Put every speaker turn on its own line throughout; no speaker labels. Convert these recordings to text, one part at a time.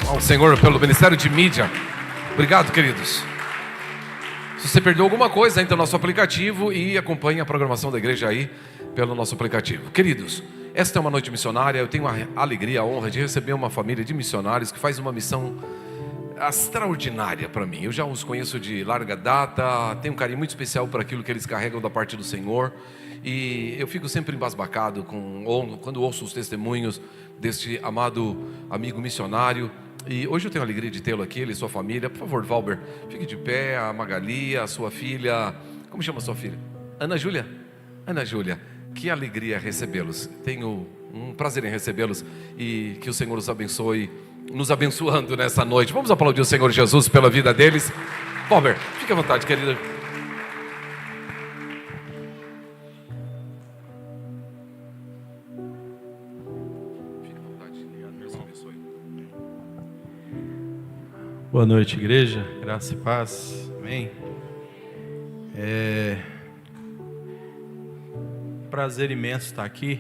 ao Senhor pelo Ministério de Mídia. Obrigado, queridos. Se você perdeu alguma coisa, entra no nosso aplicativo e acompanhe a programação da igreja aí pelo nosso aplicativo. Queridos, esta é uma noite missionária. Eu tenho a alegria, a honra de receber uma família de missionários que faz uma missão extraordinária para mim. Eu já os conheço de larga data, tenho um carinho muito especial por aquilo que eles carregam da parte do Senhor. E eu fico sempre embasbacado quando ouço os testemunhos deste amado amigo missionário. E hoje eu tenho a alegria de tê-lo aqui, ele e sua família. Por favor, Valber, fique de pé. A Magali, a sua filha, como chama a sua filha? Ana Júlia. Ana Júlia, que alegria recebê-los. Tenho um prazer em recebê-los e que o Senhor os abençoe, nos abençoando nessa noite. Vamos aplaudir o Senhor Jesus pela vida deles. Valber, fique à vontade, querida.
Boa noite, igreja, graça e paz, amém. Prazer imenso estar aqui.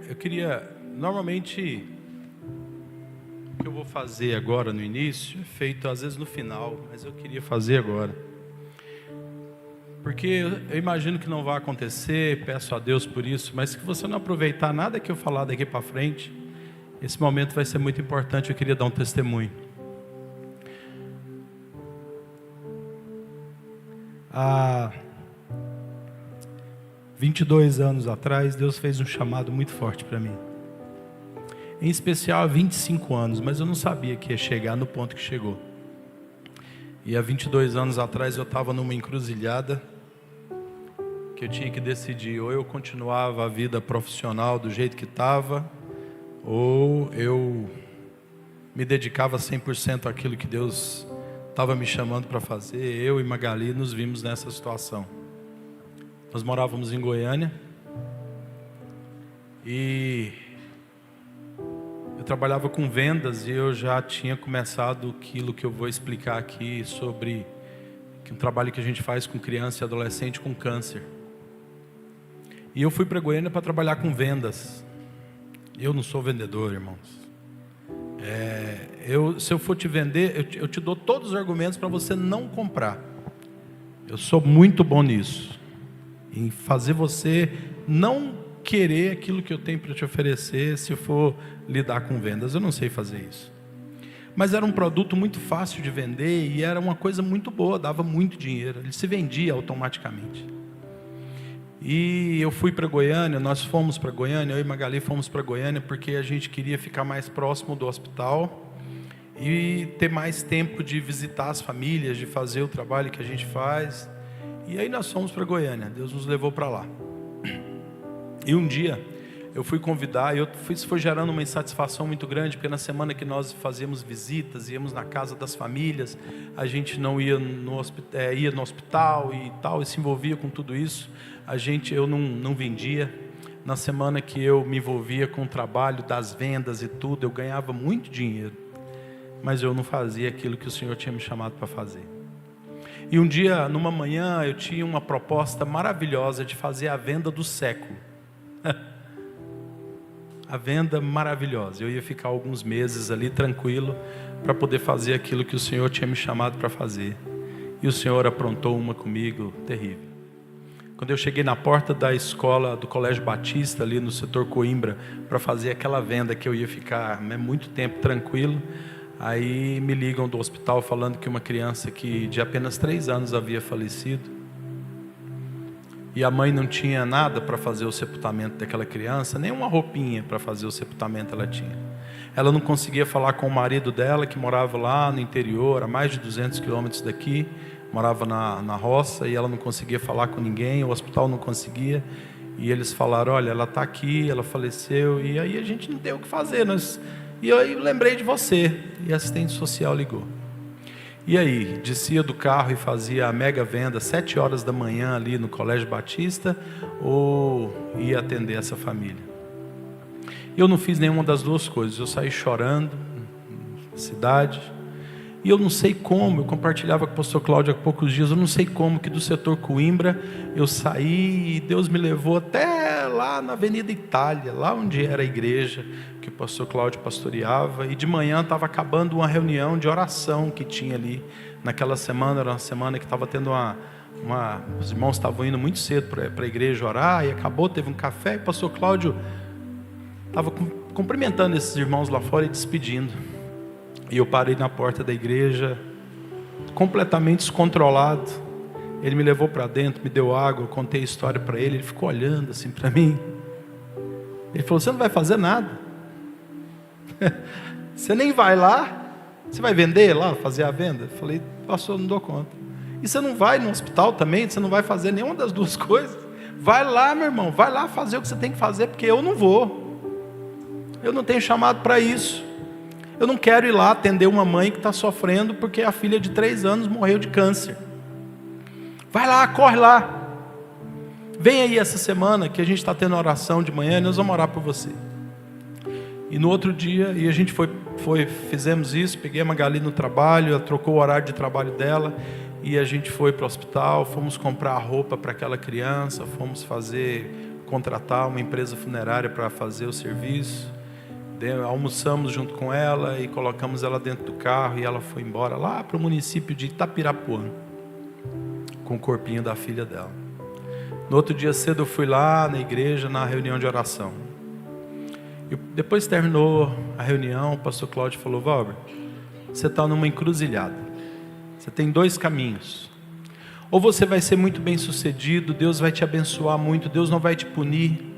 Eu queria, normalmente, o que eu vou fazer agora no início, é feito às vezes no final, mas eu queria fazer agora. Porque eu imagino que não vai acontecer, peço a Deus por isso, mas se você não aproveitar nada que eu falar daqui para frente, esse momento vai ser muito importante. Eu queria dar um testemunho. Há 22 anos atrás, Deus fez um chamado muito forte para mim. Em especial há 25 anos, mas eu não sabia que ia chegar no ponto que chegou. E há 22 anos atrás eu estava numa encruzilhada que eu tinha que decidir: ou eu continuava a vida profissional do jeito que estava, ou eu me dedicava 100% àquilo que Deus estava me chamando para fazer. Eu e Magali nos vimos nessa situação. Nós morávamos em Goiânia e eu trabalhava com vendas e eu já tinha começado aquilo que eu vou explicar aqui sobre um trabalho que a gente faz com criança e adolescente com câncer. E eu fui para Goiânia para trabalhar com vendas. Eu não sou vendedor, irmãos. Se eu for te vender, eu te dou todos os argumentos para você não comprar. Eu sou muito bom nisso, em fazer você não querer aquilo que eu tenho para te oferecer, se for lidar com vendas. Eu não sei fazer isso. Mas era um produto muito fácil de vender e era uma coisa muito boa, dava muito dinheiro. Ele se vendia automaticamente. E eu fui para Goiânia, nós fomos para Goiânia, eu e Magali fomos para Goiânia porque a gente queria ficar mais próximo do hospital e ter mais tempo de visitar as famílias, de fazer o trabalho que a gente faz. E aí nós fomos para Goiânia, Deus nos levou para lá. E um dia eu fui convidar, isso foi gerando uma insatisfação muito grande, porque na semana que nós fazíamos visitas, íamos na casa das famílias, a gente não ia ia no hospital e tal, e se envolvia com tudo isso. Eu não vendia. Na semana que eu me envolvia com o trabalho das vendas e tudo, eu ganhava muito dinheiro, mas eu não fazia aquilo que o Senhor tinha me chamado para fazer. E um dia, numa manhã, eu tinha uma proposta maravilhosa de fazer a venda do século. A venda maravilhosa. Eu ia ficar alguns meses ali tranquilo para poder fazer aquilo que o Senhor tinha me chamado para fazer. E o Senhor aprontou uma comigo terrível. Quando eu cheguei na porta da escola do Colégio Batista, ali no setor Coimbra, para fazer aquela venda que eu ia ficar muito tempo tranquilo, aí me ligam do hospital falando que uma criança que de apenas 3 anos havia falecido. E a mãe não tinha nada para fazer o sepultamento daquela criança, nem uma roupinha para fazer o sepultamento ela tinha. Ela não conseguia falar com o marido dela, que morava lá no interior, a mais de 200 quilômetros daqui, morava na roça, e ela não conseguia falar com ninguém, o hospital não conseguia. E eles falaram: olha, ela está aqui, ela faleceu. E aí a gente não tem o que fazer. E aí eu lembrei de você. E a assistente social ligou. E aí, descia do carro e fazia a mega venda 7 horas da manhã ali no Colégio Batista, ou ia atender essa família? Eu não fiz nenhuma das duas coisas. Eu saí chorando na cidade. E eu não sei como, eu compartilhava com o pastor Cláudio há poucos dias, eu não sei como que do setor Coimbra eu saí e Deus me levou até lá na Avenida Itália, lá onde era a igreja que o pastor Cláudio pastoreava, e de manhã estava acabando uma reunião de oração que tinha ali. Naquela semana, era uma semana que estava tendo os irmãos estavam indo muito cedo para a igreja orar, e acabou, teve um café, e o pastor Cláudio estava cumprimentando esses irmãos lá fora e despedindo. E eu parei na porta da igreja, completamente descontrolado. Ele me levou para dentro, me deu água, eu contei a história para ele, ele ficou olhando assim para mim. Ele falou: você não vai fazer nada? Você nem vai lá? Você vai vender lá, fazer a venda? Eu falei: pastor, não dou conta. E você não vai no hospital também? Você não vai fazer nenhuma das duas coisas? Vai lá, meu irmão, vai lá fazer o que você tem que fazer, porque eu não vou. Eu não tenho chamado para isso. Eu não quero ir lá atender uma mãe que está sofrendo porque a filha de 3 anos morreu de câncer. Vai lá, corre lá. Vem aí essa semana que a gente está tendo oração de manhã e nós vamos orar por você. E no outro dia, e a gente fizemos isso, peguei a Magali no trabalho, ela trocou o horário de trabalho dela, e a gente foi para o hospital, fomos comprar roupa para aquela criança, fomos contratar uma empresa funerária para fazer o serviço. Almoçamos junto com ela e colocamos ela dentro do carro, e ela foi embora lá para o município de Itapirapuã com o corpinho da filha dela. No outro dia cedo eu fui lá na igreja, na reunião de oração, e depois terminou a reunião, o pastor Cláudio falou: Valber, você está numa encruzilhada, você tem 2 caminhos. Ou você vai ser muito bem sucedido, Deus vai te abençoar muito, Deus não vai te punir,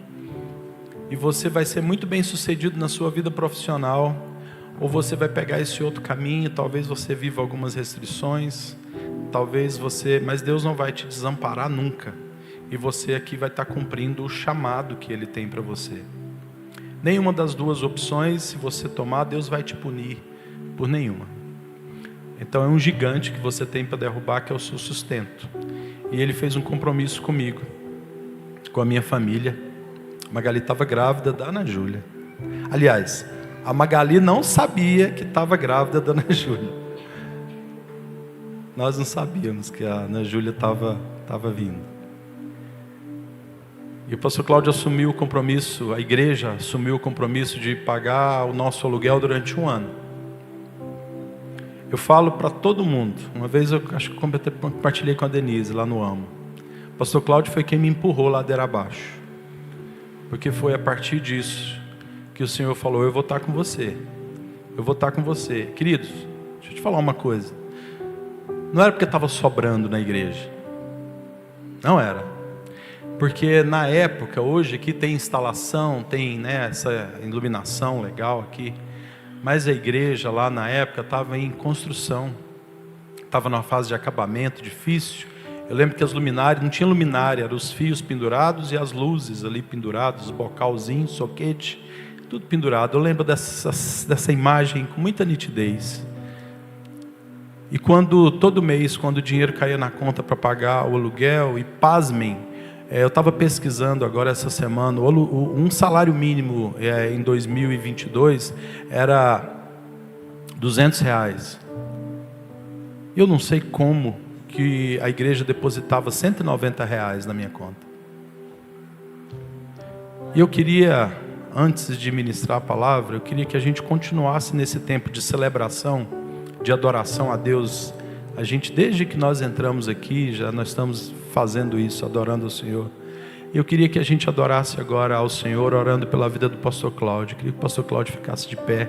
e você vai ser muito bem sucedido na sua vida profissional. Ou você vai pegar esse outro caminho, talvez você viva algumas restrições, mas Deus não vai te desamparar nunca, e você aqui vai estar cumprindo o chamado que Ele tem para você. Nenhuma das duas opções, se você tomar, Deus vai te punir por nenhuma. Então é um gigante que você tem para derrubar, que é o seu sustento. E Ele fez um compromisso comigo, com a minha família. A Magali estava grávida da Ana Júlia. Aliás, a Magali não sabia que estava grávida da Ana Júlia. Nós não sabíamos que a Ana Júlia estava vindo. E o pastor Cláudio assumiu o compromisso, a igreja assumiu o compromisso de pagar o nosso aluguel durante 1 ano. Eu falo para todo mundo, uma vez eu acho que compartilhei com a Denise lá no AMO. O pastor Cláudio foi quem me empurrou ladeira abaixo. Porque foi a partir disso que o Senhor falou: eu vou estar com você. Eu vou estar com você. Queridos, deixa eu te falar uma coisa. Não era porque estava sobrando na igreja. Não era. Porque na época, hoje aqui tem instalação, tem essa iluminação legal aqui. Mas a igreja lá na época estava em construção. Estava numa fase de acabamento difícil. Eu lembro que as luminárias, não tinha luminária, eram os fios pendurados e as luzes ali penduradas, os bocalzinhos, soquete, tudo pendurado. Eu lembro dessa imagem com muita nitidez. E todo mês, quando o dinheiro caía na conta para pagar o aluguel, e pasmem, eu estava pesquisando agora essa semana, um salário mínimo em 2022 era R$200. Eu não sei como que a igreja depositava R$190 na minha conta. E eu queria, antes de ministrar a palavra, eu queria que a gente continuasse nesse tempo de celebração, de adoração a Deus. A gente, desde que nós entramos aqui, nós estamos fazendo isso, adorando ao Senhor. Eu queria que a gente adorasse agora ao Senhor, orando pela vida do pastor Cláudio. Eu queria que o pastor Cláudio ficasse de pé.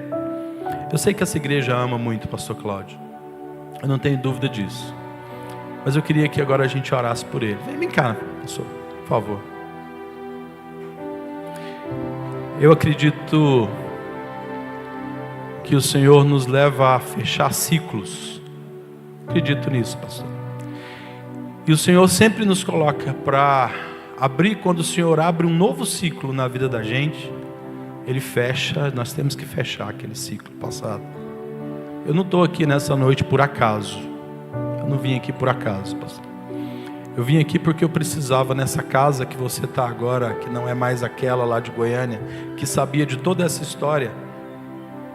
Eu sei que essa igreja ama muito o pastor Cláudio, eu não tenho dúvida disso. Mas eu queria que agora a gente orasse por ele. Vem cá, pastor, por favor. Eu acredito que o Senhor nos leva a fechar ciclos. Acredito nisso, pastor. E o Senhor sempre nos coloca para abrir. Quando o Senhor abre um novo ciclo na vida da gente, Ele fecha. Nós temos que fechar aquele ciclo passado. Eu não estou aqui nessa noite por acaso. Eu não vim aqui por acaso, pastor. Eu vim aqui porque eu precisava, nessa casa que você está agora, que não é mais aquela lá de Goiânia, que sabia de toda essa história,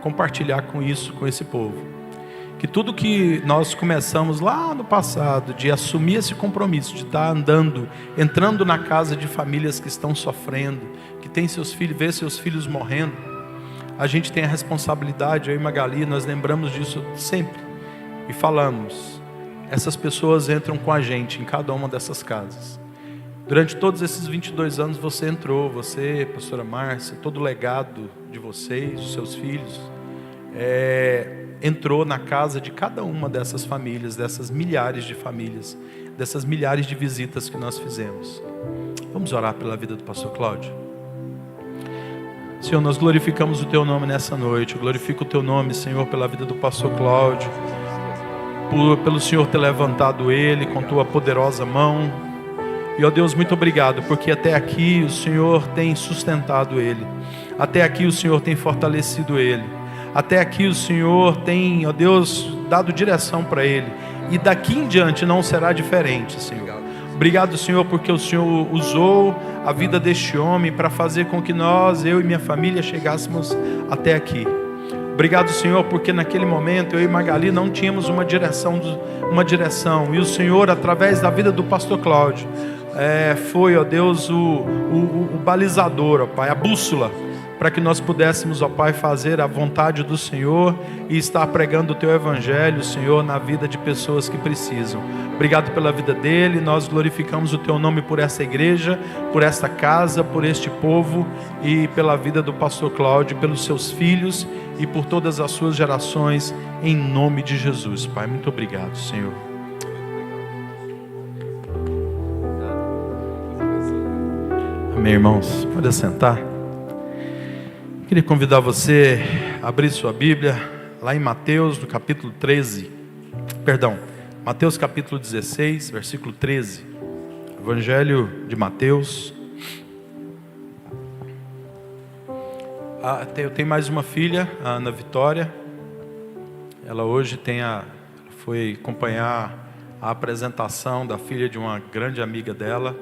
compartilhar com esse povo. Que tudo que nós começamos lá no passado, de assumir esse compromisso, de estar andando, entrando na casa de famílias que estão sofrendo, que tem seus filhos, vê seus filhos morrendo, a gente tem a responsabilidade, eu e Magali, nós lembramos disso sempre e falamos, essas pessoas entram com a gente em cada uma dessas casas. Durante todos esses 22 anos você entrou, você, pastora Márcia, todo o legado de vocês, os seus filhos, entrou na casa de cada uma dessas famílias, dessas milhares de famílias, dessas milhares de visitas que nós fizemos. Vamos orar pela vida do pastor Cláudio? Senhor, nós glorificamos o Teu nome nessa noite. Eu glorifico o Teu nome, Senhor, pela vida do pastor Cláudio, pelo Senhor ter levantado ele com Tua poderosa mão. E, ó Deus, muito obrigado, porque até aqui o Senhor tem sustentado ele, até aqui o Senhor tem fortalecido ele, até aqui o Senhor tem, ó Deus, dado direção para ele, e daqui em diante não será diferente, Senhor. Obrigado, Senhor, porque o Senhor usou a vida deste homem para fazer com que nós, eu e minha família, chegássemos até aqui. Obrigado, Senhor, porque naquele momento eu e Magali não tínhamos uma direção, e o Senhor, através da vida do pastor Cláudio, foi, ó Deus, o balizador, ó Pai, a bússola, para que nós pudéssemos, ó Pai, fazer a vontade do Senhor e estar pregando o Teu Evangelho, Senhor, na vida de pessoas que precisam. Obrigado pela vida dele, nós glorificamos o Teu nome por essa igreja, por esta casa, por este povo e pela vida do pastor Cláudio, pelos seus filhos e por todas as suas gerações, em nome de Jesus, Pai. Muito obrigado, Senhor. Amém, irmãos. Pode assentar. Queria convidar você a abrir sua Bíblia lá em Mateus, no capítulo 13. Mateus capítulo 16, versículo 13. Evangelho de Mateus. Eu tenho mais uma filha, a Ana Vitória. Ela hoje foi acompanhar a apresentação da filha de uma grande amiga dela.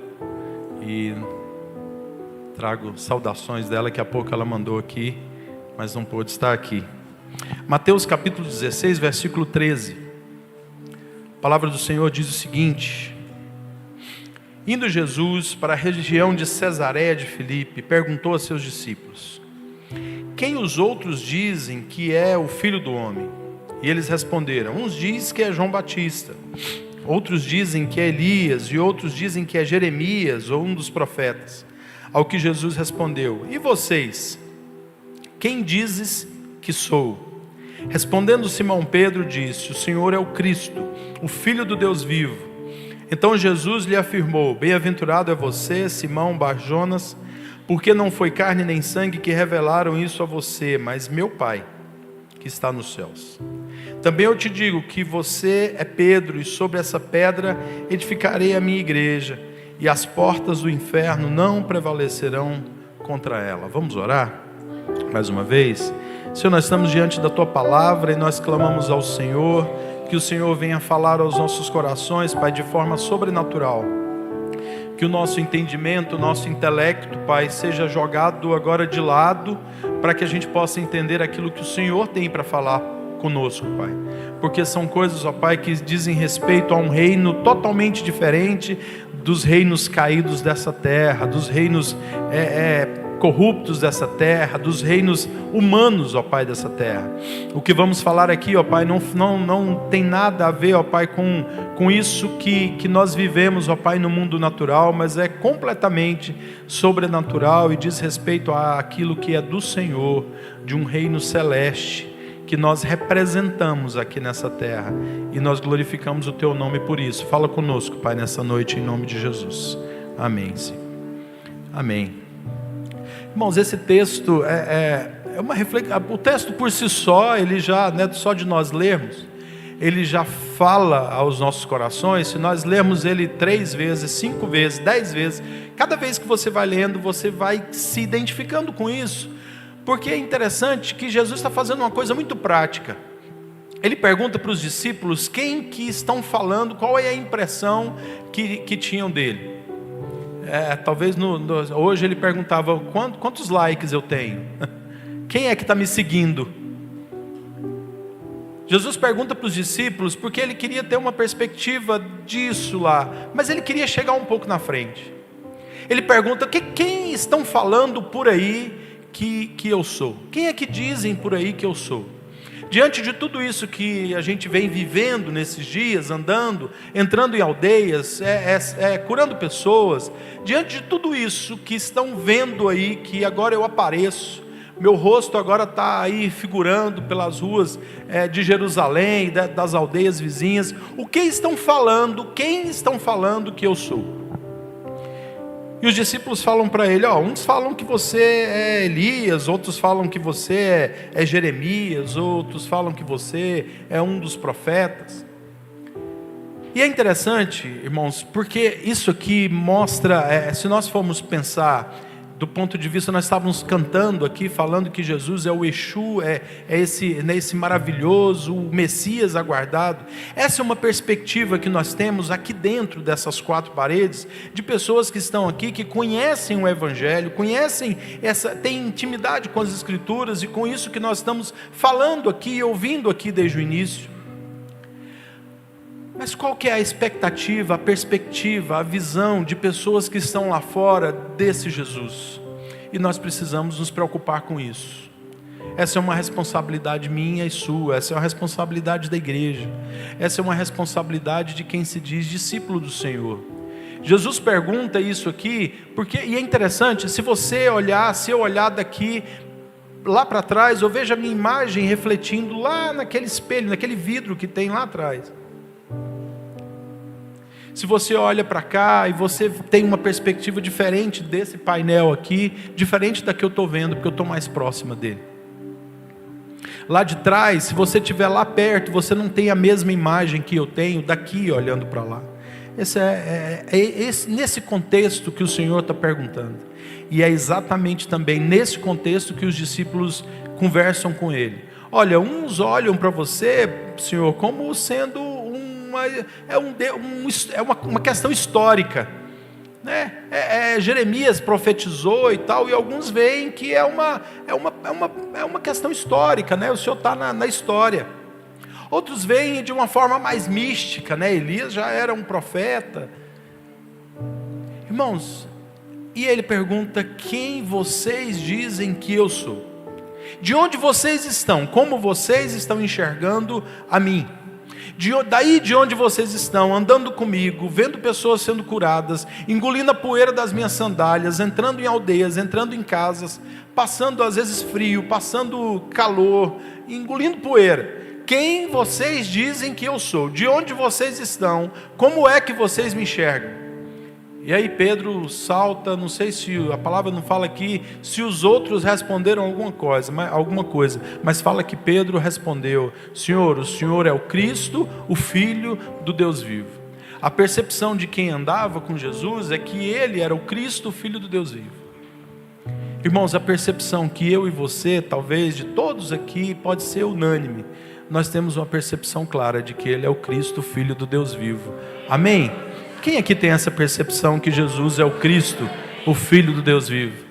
E trago saudações dela, que há pouco ela mandou aqui, mas não pôde estar aqui. Mateus capítulo 16, versículo 13. A palavra do Senhor diz o seguinte: indo Jesus para a região de Cesareia de Filipe, perguntou a seus discípulos: quem os outros dizem que é o Filho do Homem? E eles responderam: uns dizem que é João Batista, outros dizem que é Elias, e outros dizem que é Jeremias ou um dos profetas. Ao que Jesus respondeu: e vocês? Quem dizes que sou? Respondendo Simão Pedro disse: o Senhor é o Cristo, o Filho do Deus vivo. Então Jesus lhe afirmou: bem-aventurado é você, Simão Bar-Jonas, porque não foi carne nem sangue que revelaram isso a você, mas meu Pai, que está nos céus. Também eu te digo que você é Pedro, e sobre essa pedra edificarei a minha igreja, e as portas do inferno não prevalecerão contra ela. Vamos orar? Mais uma vez. Senhor, nós estamos diante da Tua palavra e nós clamamos ao Senhor, que o Senhor venha falar aos nossos corações, Pai, de forma sobrenatural. Que o nosso entendimento, o nosso intelecto, Pai, seja jogado agora de lado, para que a gente possa entender aquilo que o Senhor tem para falar conosco, Pai. Porque são coisas, ó Pai, que dizem respeito a um reino totalmente diferente dos reinos caídos dessa terra, dos reinos corruptos dessa terra, dos reinos humanos, ó Pai, dessa terra. O que vamos falar aqui, ó Pai, não tem nada a ver, ó Pai, com isso que nós vivemos, ó Pai, no mundo natural, mas é completamente sobrenatural e diz respeito àquilo que é do Senhor, de um reino celeste, que nós representamos aqui nessa terra, e nós glorificamos o Teu nome por isso. Fala conosco, Pai, nessa noite, em nome de Jesus. Amém, Senhor. Amém. Irmãos, esse texto é uma reflexão. O texto por si só, ele já, né, só de nós lermos, ele já fala aos nossos corações. Se nós lermos ele 3 vezes, 5 vezes, 10 vezes, cada vez que você vai lendo, você vai se identificando com isso. Porque é interessante que Jesus está fazendo uma coisa muito prática. Ele pergunta para os discípulos quem que estão falando, qual é a impressão que tinham dele. Talvez hoje ele perguntava: quantos likes eu tenho? Quem é que está me seguindo? Jesus pergunta para os discípulos porque ele queria ter uma perspectiva disso lá, mas ele queria chegar um pouco na frente. Ele pergunta: quem estão falando por aí que eu sou? Quem é que dizem por aí que eu sou? Diante de tudo isso que a gente vem vivendo nesses dias, andando, entrando em aldeias, curando pessoas, diante de tudo isso que estão vendo aí, que agora eu apareço, meu rosto agora está aí figurando pelas ruas de Jerusalém, das aldeias vizinhas, o que estão falando, quem estão falando que eu sou? E os discípulos falam para ele: uns falam que você é Elias, outros falam que você é Jeremias, outros falam que você é um dos profetas. E é interessante, irmãos, porque isso aqui mostra, se nós formos pensar do ponto de vista, nós estávamos cantando aqui, falando que Jesus é o Exu, esse maravilhoso, o Messias aguardado. Essa é uma perspectiva que nós temos aqui dentro dessas quatro paredes, de pessoas que estão aqui, que conhecem o Evangelho, têm intimidade com as Escrituras, e com isso que nós estamos falando aqui, ouvindo aqui desde o início. Mas qual que é a expectativa, a perspectiva, a visão de pessoas que estão lá fora desse Jesus? E nós precisamos nos preocupar com isso. Essa é uma responsabilidade minha e sua, essa é uma responsabilidade da igreja, essa é uma responsabilidade de quem se diz discípulo do Senhor. Jesus pergunta isso aqui, e é interessante, se eu olhar daqui lá para trás, eu vejo a minha imagem refletindo lá naquele espelho, naquele vidro que tem lá atrás. Se você olha para cá e você tem uma perspectiva diferente desse painel aqui, diferente da que eu estou vendo, porque eu estou mais próxima dele. Lá de trás, se você estiver lá perto, você não tem a mesma imagem que eu tenho daqui olhando para lá. Esse nesse contexto que o Senhor está perguntando. E é exatamente também nesse contexto que os discípulos conversam com Ele. Olha, uns olham para você, Senhor, como sendo uma questão histórica, né? Jeremias profetizou e tal, e alguns veem que é uma questão histórica, né? O Senhor está na história. Outros veem de uma forma mais mística, né? Elias já era um profeta. Irmãos, e ele pergunta: quem vocês dizem que eu sou? De onde vocês estão? Como vocês estão enxergando a mim? Daí de onde vocês estão, andando comigo, vendo pessoas sendo curadas, engolindo a poeira das minhas sandálias, entrando em aldeias, entrando em casas, passando às vezes frio, passando calor, engolindo poeira. Quem vocês dizem que eu sou? De onde vocês estão? Como é que vocês me enxergam? E aí Pedro salta, não sei se a palavra não fala aqui, se os outros responderam alguma coisa, mas fala que Pedro respondeu: Senhor, o Senhor é o Cristo, o Filho do Deus vivo. A percepção de quem andava com Jesus é que Ele era o Cristo, o Filho do Deus vivo. Irmãos, a percepção que eu e você, talvez de todos aqui, pode ser unânime. Nós temos uma percepção clara de que Ele é o Cristo, o Filho do Deus vivo. Amém? Quem aqui tem essa percepção que Jesus é o Cristo, o Filho do Deus vivo?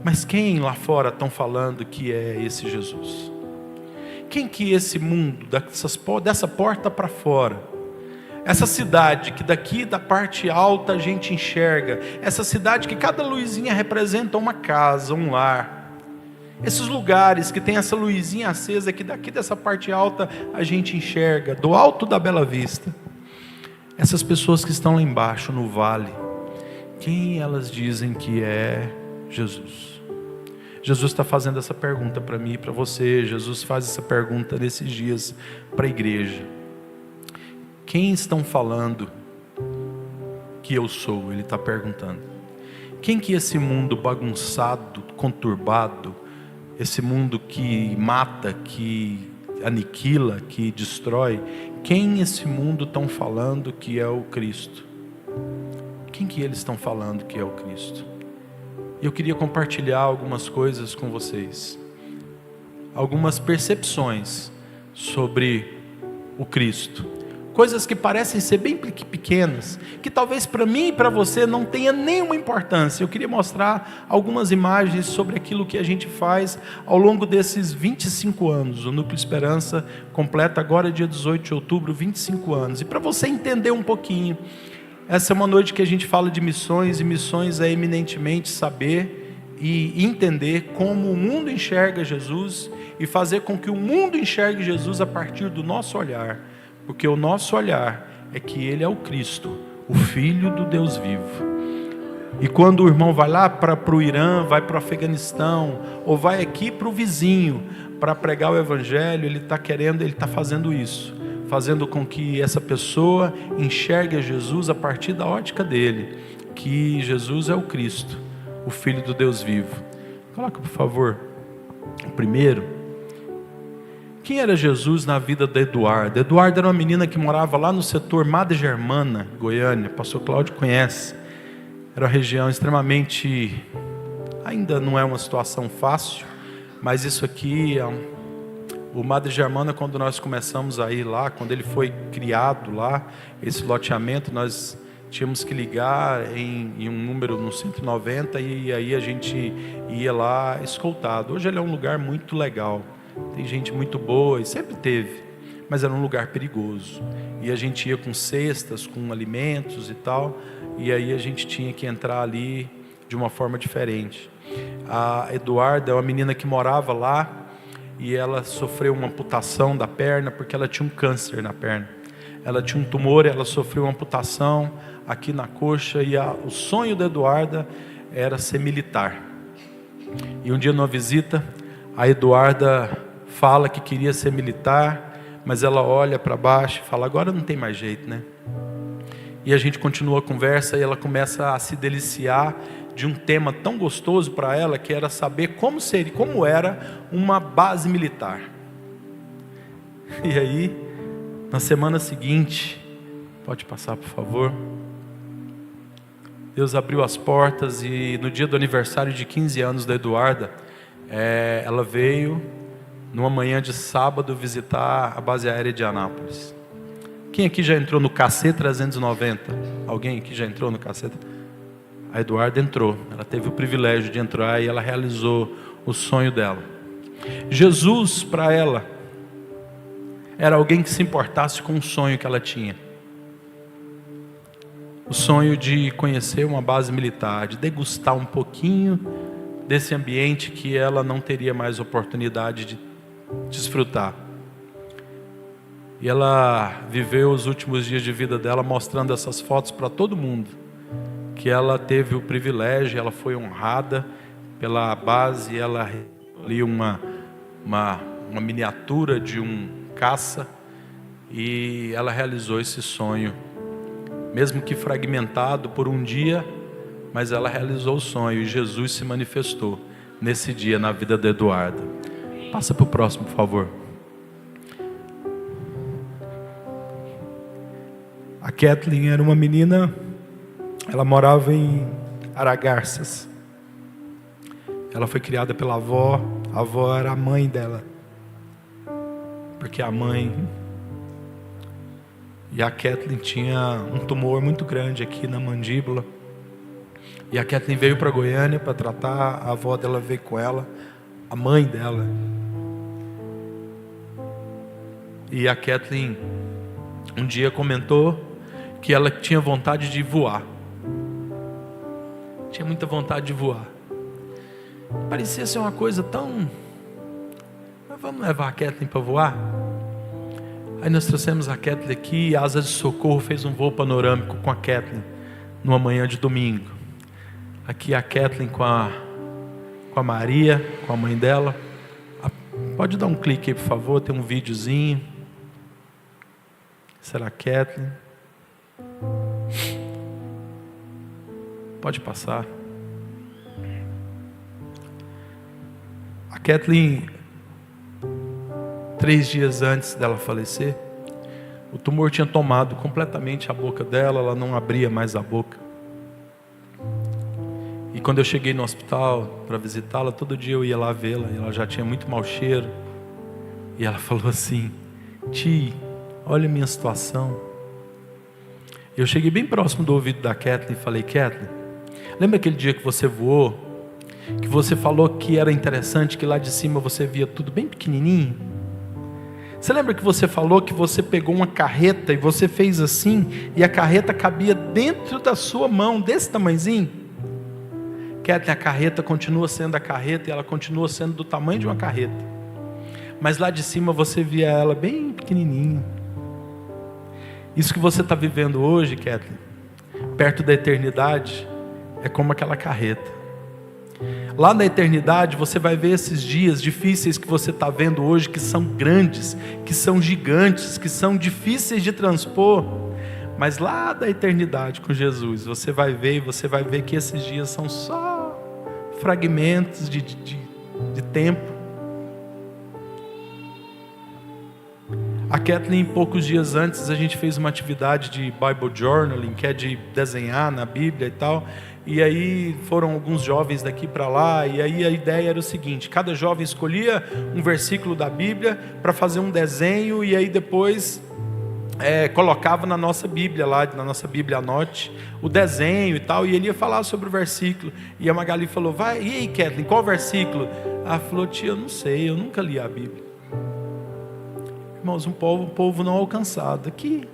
Mas quem lá fora estão falando que é esse Jesus? Quem que esse mundo, dessa porta para fora, essa cidade que daqui da parte alta a gente enxerga, essa cidade que cada luzinha representa uma casa, um lar, esses lugares que tem essa luzinha acesa que daqui dessa parte alta a gente enxerga, do alto da Bela Vista, essas pessoas que estão lá embaixo no vale, quem elas dizem que é Jesus? Jesus está fazendo essa pergunta para mim e para você. Jesus faz essa pergunta nesses dias para a igreja. Quem estão falando que eu sou? Ele está perguntando. Quem que esse mundo bagunçado, conturbado, esse mundo que mata, que aniquila, que destrói, quem esse mundo estão falando que é o Cristo? Quem que eles estão falando que é o Cristo? Eu queria compartilhar algumas coisas com vocês, algumas percepções sobre o Cristo, coisas que parecem ser bem pequenas, que talvez para mim e para você não tenha nenhuma importância. Eu queria mostrar algumas imagens sobre aquilo que a gente faz ao longo desses 25 anos. O Núcleo Esperança completa agora, dia 18 de outubro, 25 anos. E para você entender um pouquinho, essa é uma noite que a gente fala de missões, e missões é eminentemente saber e entender como o mundo enxerga Jesus e fazer com que o mundo enxergue Jesus a partir do nosso olhar. Porque o nosso olhar é que Ele é o Cristo, o Filho do Deus vivo. E quando o irmão vai lá para o Irã, vai para o Afeganistão, ou vai aqui para o vizinho, para pregar o Evangelho, ele está fazendo isso, fazendo com que essa pessoa enxergue Jesus a partir da ótica dele, que Jesus é o Cristo, o Filho do Deus vivo. Coloca, por favor, o primeiro. Quem era Jesus na vida da Eduarda? Eduarda era uma menina que morava lá no setor Madre Germana, Goiânia. O pastor Cláudio conhece. Era uma região extremamente... Ainda não é uma situação fácil, mas isso aqui... O Madre Germana, quando nós começamos a ir lá, quando ele foi criado lá, esse loteamento, nós tínhamos que ligar em um número no 190 e aí a gente ia lá escoltado. Hoje ele é um lugar muito legal. Tem gente muito boa, e sempre teve, mas era um lugar perigoso. E a gente ia com cestas, com alimentos e tal, e aí a gente tinha que entrar ali de uma forma diferente. A Eduarda é uma menina que morava lá, e ela sofreu uma amputação da perna, porque ela tinha um câncer na perna. Ela tinha um tumor, ela sofreu uma amputação aqui na coxa, e o sonho da Eduarda era ser militar. E um dia numa visita, a Eduarda fala que queria ser militar, mas ela olha para baixo e fala, agora não tem mais jeito, né? E a gente continua a conversa e ela começa a se deliciar de um tema tão gostoso para ela, que era saber como era uma base militar. E aí, na semana seguinte, pode passar por favor, Deus abriu as portas e no dia do aniversário de 15 anos da Eduarda, ela veio numa manhã de sábado visitar a base aérea de Anápolis. Quem aqui já entrou no KC-390? Alguém aqui já entrou no KC? A Eduarda entrou, ela teve o privilégio de entrar e ela realizou o sonho dela. Jesus, para ela, era alguém que se importasse com o sonho que ela tinha. O sonho de conhecer uma base militar, de degustar um pouquinho desse ambiente que ela não teria mais oportunidade de desfrutar. E ela viveu os últimos dias de vida dela mostrando essas fotos para todo mundo, que ela teve o privilégio, ela foi honrada pela base, ela ali uma miniatura de um caça, e ela realizou esse sonho, mesmo que fragmentado por um dia, mas ela realizou o sonho, e Jesus se manifestou nesse dia na vida da Eduarda. Passa para o próximo, por favor. A Kathleen era uma menina, ela morava em Aragarças. Ela foi criada pela avó, a avó era a mãe dela, porque a mãe... E a Kathleen tinha um tumor muito grande aqui na mandíbula. E a Kathleen veio para Goiânia para tratar, a avó dela veio com ela, a mãe dela. E a Kathleen um dia comentou que ela tinha vontade de voar. Tinha muita vontade de voar. Parecia ser uma coisa tão... Mas vamos levar a Kathleen para voar? Aí nós trouxemos a Kathleen aqui, e a Asa de Socorro fez um voo panorâmico com a Kathleen, numa manhã de domingo. Aqui a Kathleen com a Maria, com a mãe dela. Pode dar um clique aí, por favor, tem um videozinho. Será a Kathleen? Pode passar. A Kathleen, 3 dias antes dela falecer, o tumor tinha tomado completamente a boca dela, ela não abria mais a boca. E quando eu cheguei no hospital para visitá-la, todo dia eu ia lá vê-la, e ela já tinha muito mau cheiro. E ela falou assim: Ti, olha a minha situação. Eu cheguei bem próximo do ouvido da Kathleen e falei: Kathleen, lembra aquele dia que você voou? Que você falou que era interessante, que lá de cima você via tudo bem pequenininho? Você lembra que você falou que você pegou uma carreta e você fez assim, e a carreta cabia dentro da sua mão, desse tamanhozinho? Kathleen, a carreta continua sendo a carreta, e ela continua sendo do tamanho de uma carreta, mas lá de cima você via ela bem pequenininho. Isso que você está vivendo hoje, Kathleen, perto da eternidade, é como aquela carreta. Lá na eternidade você vai ver esses dias difíceis que você está vendo hoje, que são grandes, que são gigantes, que são difíceis de transpor. Mas lá da eternidade com Jesus, você vai ver, e você vai ver que esses dias são só fragmentos de tempo. A Kathleen, poucos dias antes, a gente fez uma atividade de Bible Journaling, que é de desenhar na Bíblia e tal. E aí foram alguns jovens daqui para lá, e aí a ideia era o seguinte: cada jovem escolhia um versículo da Bíblia para fazer um desenho, e aí depois colocava na nossa Bíblia lá, na nossa Bíblia Anote, o desenho e tal, e ele ia falar sobre o versículo. E a Magali falou: vai, e aí Kathleen, qual versículo? Ela falou: tia, eu não sei, eu nunca li a Bíblia. Irmãos, um povo não alcançado, aqui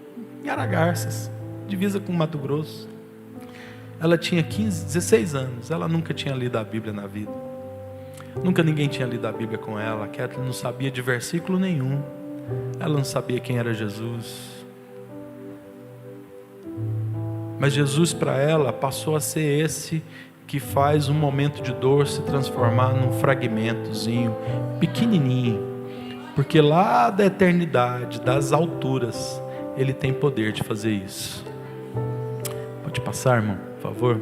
em Aragarças, divisa com Mato Grosso. Ela tinha 16 anos, ela nunca tinha lido a Bíblia na vida. Nunca ninguém tinha lido a Bíblia com ela. A Kathleen não sabia de versículo nenhum. Ela não sabia quem era Jesus. Mas Jesus para ela passou a ser esse que faz um momento de dor se transformar num fragmentozinho, pequenininho. Porque lá da eternidade, das alturas, Ele tem poder de fazer isso. Pode passar, irmão, por favor.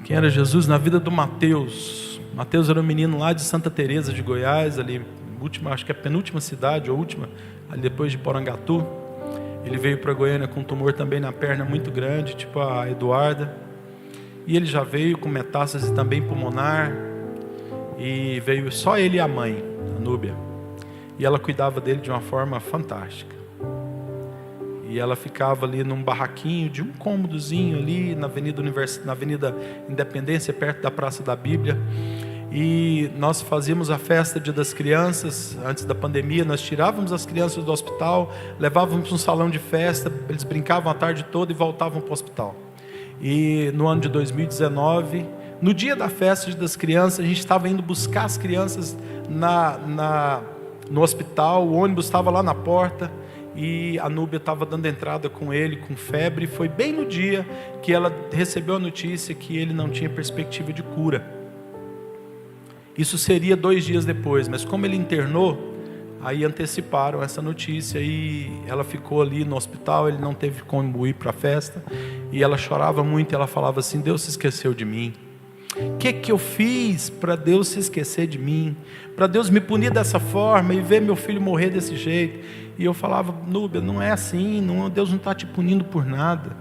Quem era Jesus na vida do Mateus? Mateus era um menino lá de Santa Teresa de Goiás, ali, última, acho que é a penúltima cidade, ou última, ali depois de Porangatu. Ele veio para Goiânia com um tumor também na perna muito grande, tipo a Eduarda. E ele já veio com metástase também pulmonar. E veio só ele e a mãe, a Núbia. E ela cuidava dele de uma forma fantástica. E ela ficava ali num barraquinho de um cômodozinho ali na Avenida Independência, perto da Praça da Bíblia. E nós fazíamos a festa Dia das Crianças, antes da pandemia. Nós tirávamos as crianças do hospital, levávamos para um salão de festa, eles brincavam a tarde toda e voltavam para o hospital. E no ano de 2019, no dia da festa Dia das Crianças, a gente estava indo buscar as crianças no hospital, o ônibus estava lá na porta, e a Núbia estava dando entrada com ele, com febre. Foi bem no dia que ela recebeu a notícia que ele não tinha perspectiva de cura. Isso seria 2 dias depois, mas como ele internou, aí anteciparam essa notícia e ela ficou ali no hospital. Ele não teve como ir para a festa e ela chorava muito. Ela falava assim: Deus se esqueceu de mim. O que eu fiz para Deus se esquecer de mim? Para Deus me punir dessa forma e ver meu filho morrer desse jeito? E eu falava: Núbia, não é assim, Deus não está te punindo por nada.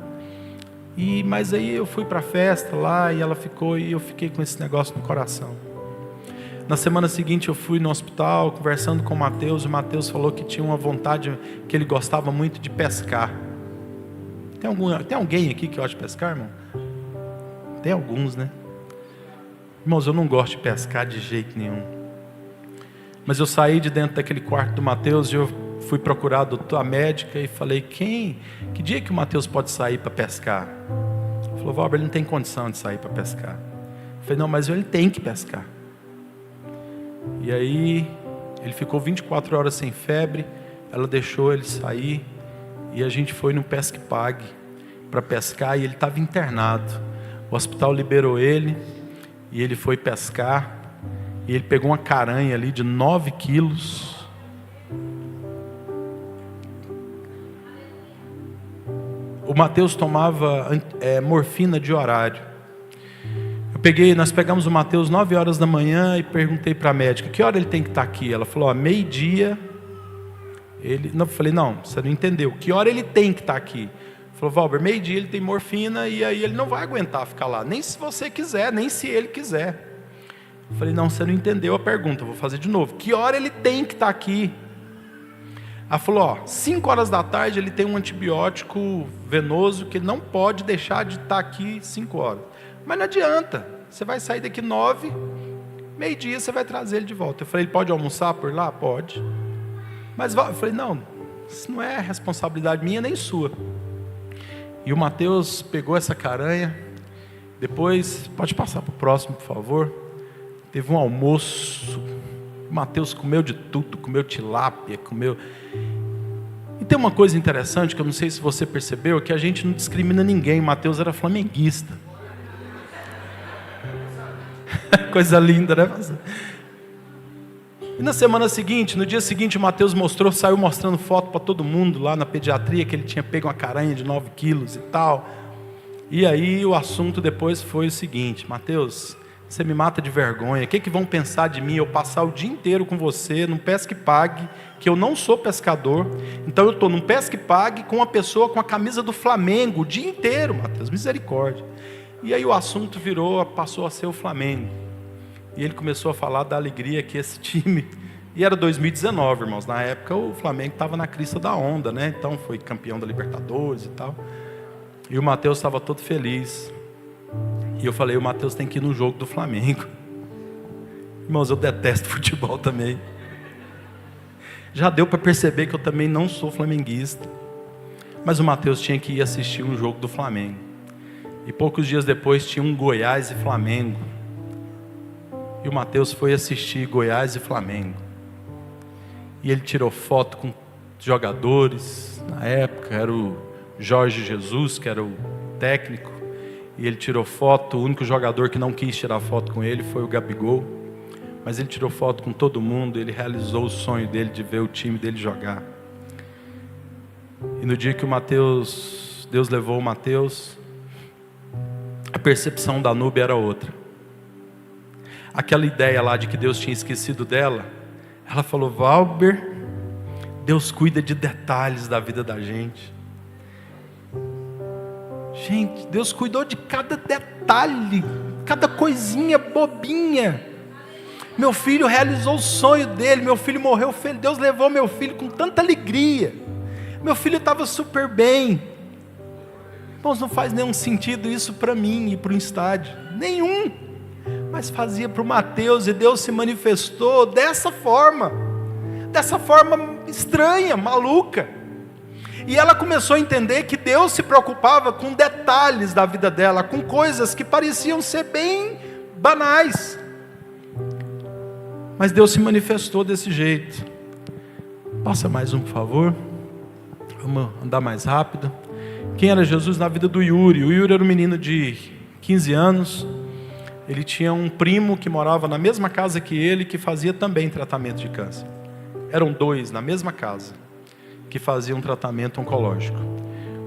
Mas aí eu fui para a festa lá e ela ficou, e eu fiquei com esse negócio no coração. Na semana seguinte eu fui no hospital conversando com o Mateus. O Mateus falou que tinha uma vontade, que ele gostava muito de pescar. Tem alguém aqui que gosta de pescar, irmão? Tem alguns, né? Irmãos, eu não gosto de pescar de jeito nenhum. Mas eu saí de dentro daquele quarto do Mateus e eu fui procurar a médica e falei: que dia que o Mateus pode sair para pescar? Ele falou: Valber, ele não tem condição de sair para pescar. Eu falei: não, mas ele tem que pescar. E aí ele ficou 24 horas sem febre. Ela deixou ele sair e a gente foi no Pesque Pague para pescar, e ele estava internado. O hospital liberou ele e ele foi pescar, e ele pegou uma caranha ali de 9 quilos. O Mateus tomava morfina de horário. Nós pegamos o Mateus 9 horas da manhã e perguntei para a médica: que hora ele tem que estar aqui? Ela falou: meio-dia. Eu falei: não, você não entendeu. Que hora ele tem que estar aqui? Falou: Valber, meio-dia ele tem morfina, e aí ele não vai aguentar ficar lá, nem se você quiser, nem se ele quiser. Eu falei: não, você não entendeu a pergunta, eu vou fazer de novo. Que hora ele tem que estar aqui? Ela falou, ó, 5 horas da tarde ele tem um antibiótico venoso que ele não pode deixar de estar aqui 5 horas. Mas não adianta, você vai sair daqui 9, meio-dia você vai trazer ele de volta. Eu falei, ele pode almoçar por lá? Pode. Mas eu falei, não, isso não é responsabilidade minha nem sua. E o Mateus pegou essa caranha, depois, pode passar para o próximo, por favor. Teve um almoço, o Mateus comeu de tudo, comeu tilápia, comeu... E tem uma coisa interessante, que eu não sei se você percebeu, é que a gente não discrimina ninguém. O Mateus era flamenguista. Coisa linda, né? E na semana seguinte, no dia seguinte, o Mateus saiu mostrando foto para todo mundo lá na pediatria, que ele tinha pego uma caranha de 9 quilos e tal. E aí o assunto depois foi o seguinte: Mateus, você me mata de vergonha, o que vão pensar de mim, eu passar o dia inteiro com você, num pesca e pague, que eu não sou pescador, então eu estou num pesca e pague com uma pessoa com a camisa do Flamengo, o dia inteiro, Mateus, misericórdia. E aí o assunto passou a ser o Flamengo, e ele começou a falar da alegria que esse time, e era 2019, irmãos, na época o Flamengo estava na crista da onda, né? Então foi campeão da Libertadores e tal, e o Mateus estava todo feliz. E eu falei, o Mateus tem que ir no jogo do Flamengo. Irmãos, eu detesto futebol também. Já deu para perceber que eu também não sou flamenguista. Mas o Mateus tinha que ir assistir um jogo do Flamengo. E poucos dias depois tinha um Goiás e Flamengo. E o Mateus foi assistir Goiás e Flamengo. E ele tirou foto com jogadores. Na época era o Jorge Jesus, que era o técnico. E ele tirou foto, o único jogador que não quis tirar foto com ele foi o Gabigol. Mas ele tirou foto com todo mundo, ele realizou o sonho dele de ver o time dele jogar. E no dia que Deus levou o Mateus, a percepção da Nube era outra. Aquela ideia lá de que Deus tinha esquecido dela, ela falou, Valber, Deus cuida de detalhes da vida da gente. Gente, Deus cuidou de cada detalhe, cada coisinha bobinha. Meu filho realizou o sonho dele, meu filho morreu feliz, Deus levou meu filho com tanta alegria. Meu filho estava super bem. Irmãos, não faz nenhum sentido isso para mim e para o estádio, nenhum. Mas fazia para o Mateus, e Deus se manifestou dessa forma estranha, maluca. E ela começou a entender que Deus se preocupava com detalhes da vida dela, com coisas que pareciam ser bem banais. Mas Deus se manifestou desse jeito. Passa mais um, por favor. Vamos andar mais rápido. Quem era Jesus na vida do Yuri? O Yuri era um menino de 15 anos. Ele tinha um primo que morava na mesma casa que ele, que fazia também tratamento de câncer. Eram 2 na mesma casa que fazia um tratamento oncológico.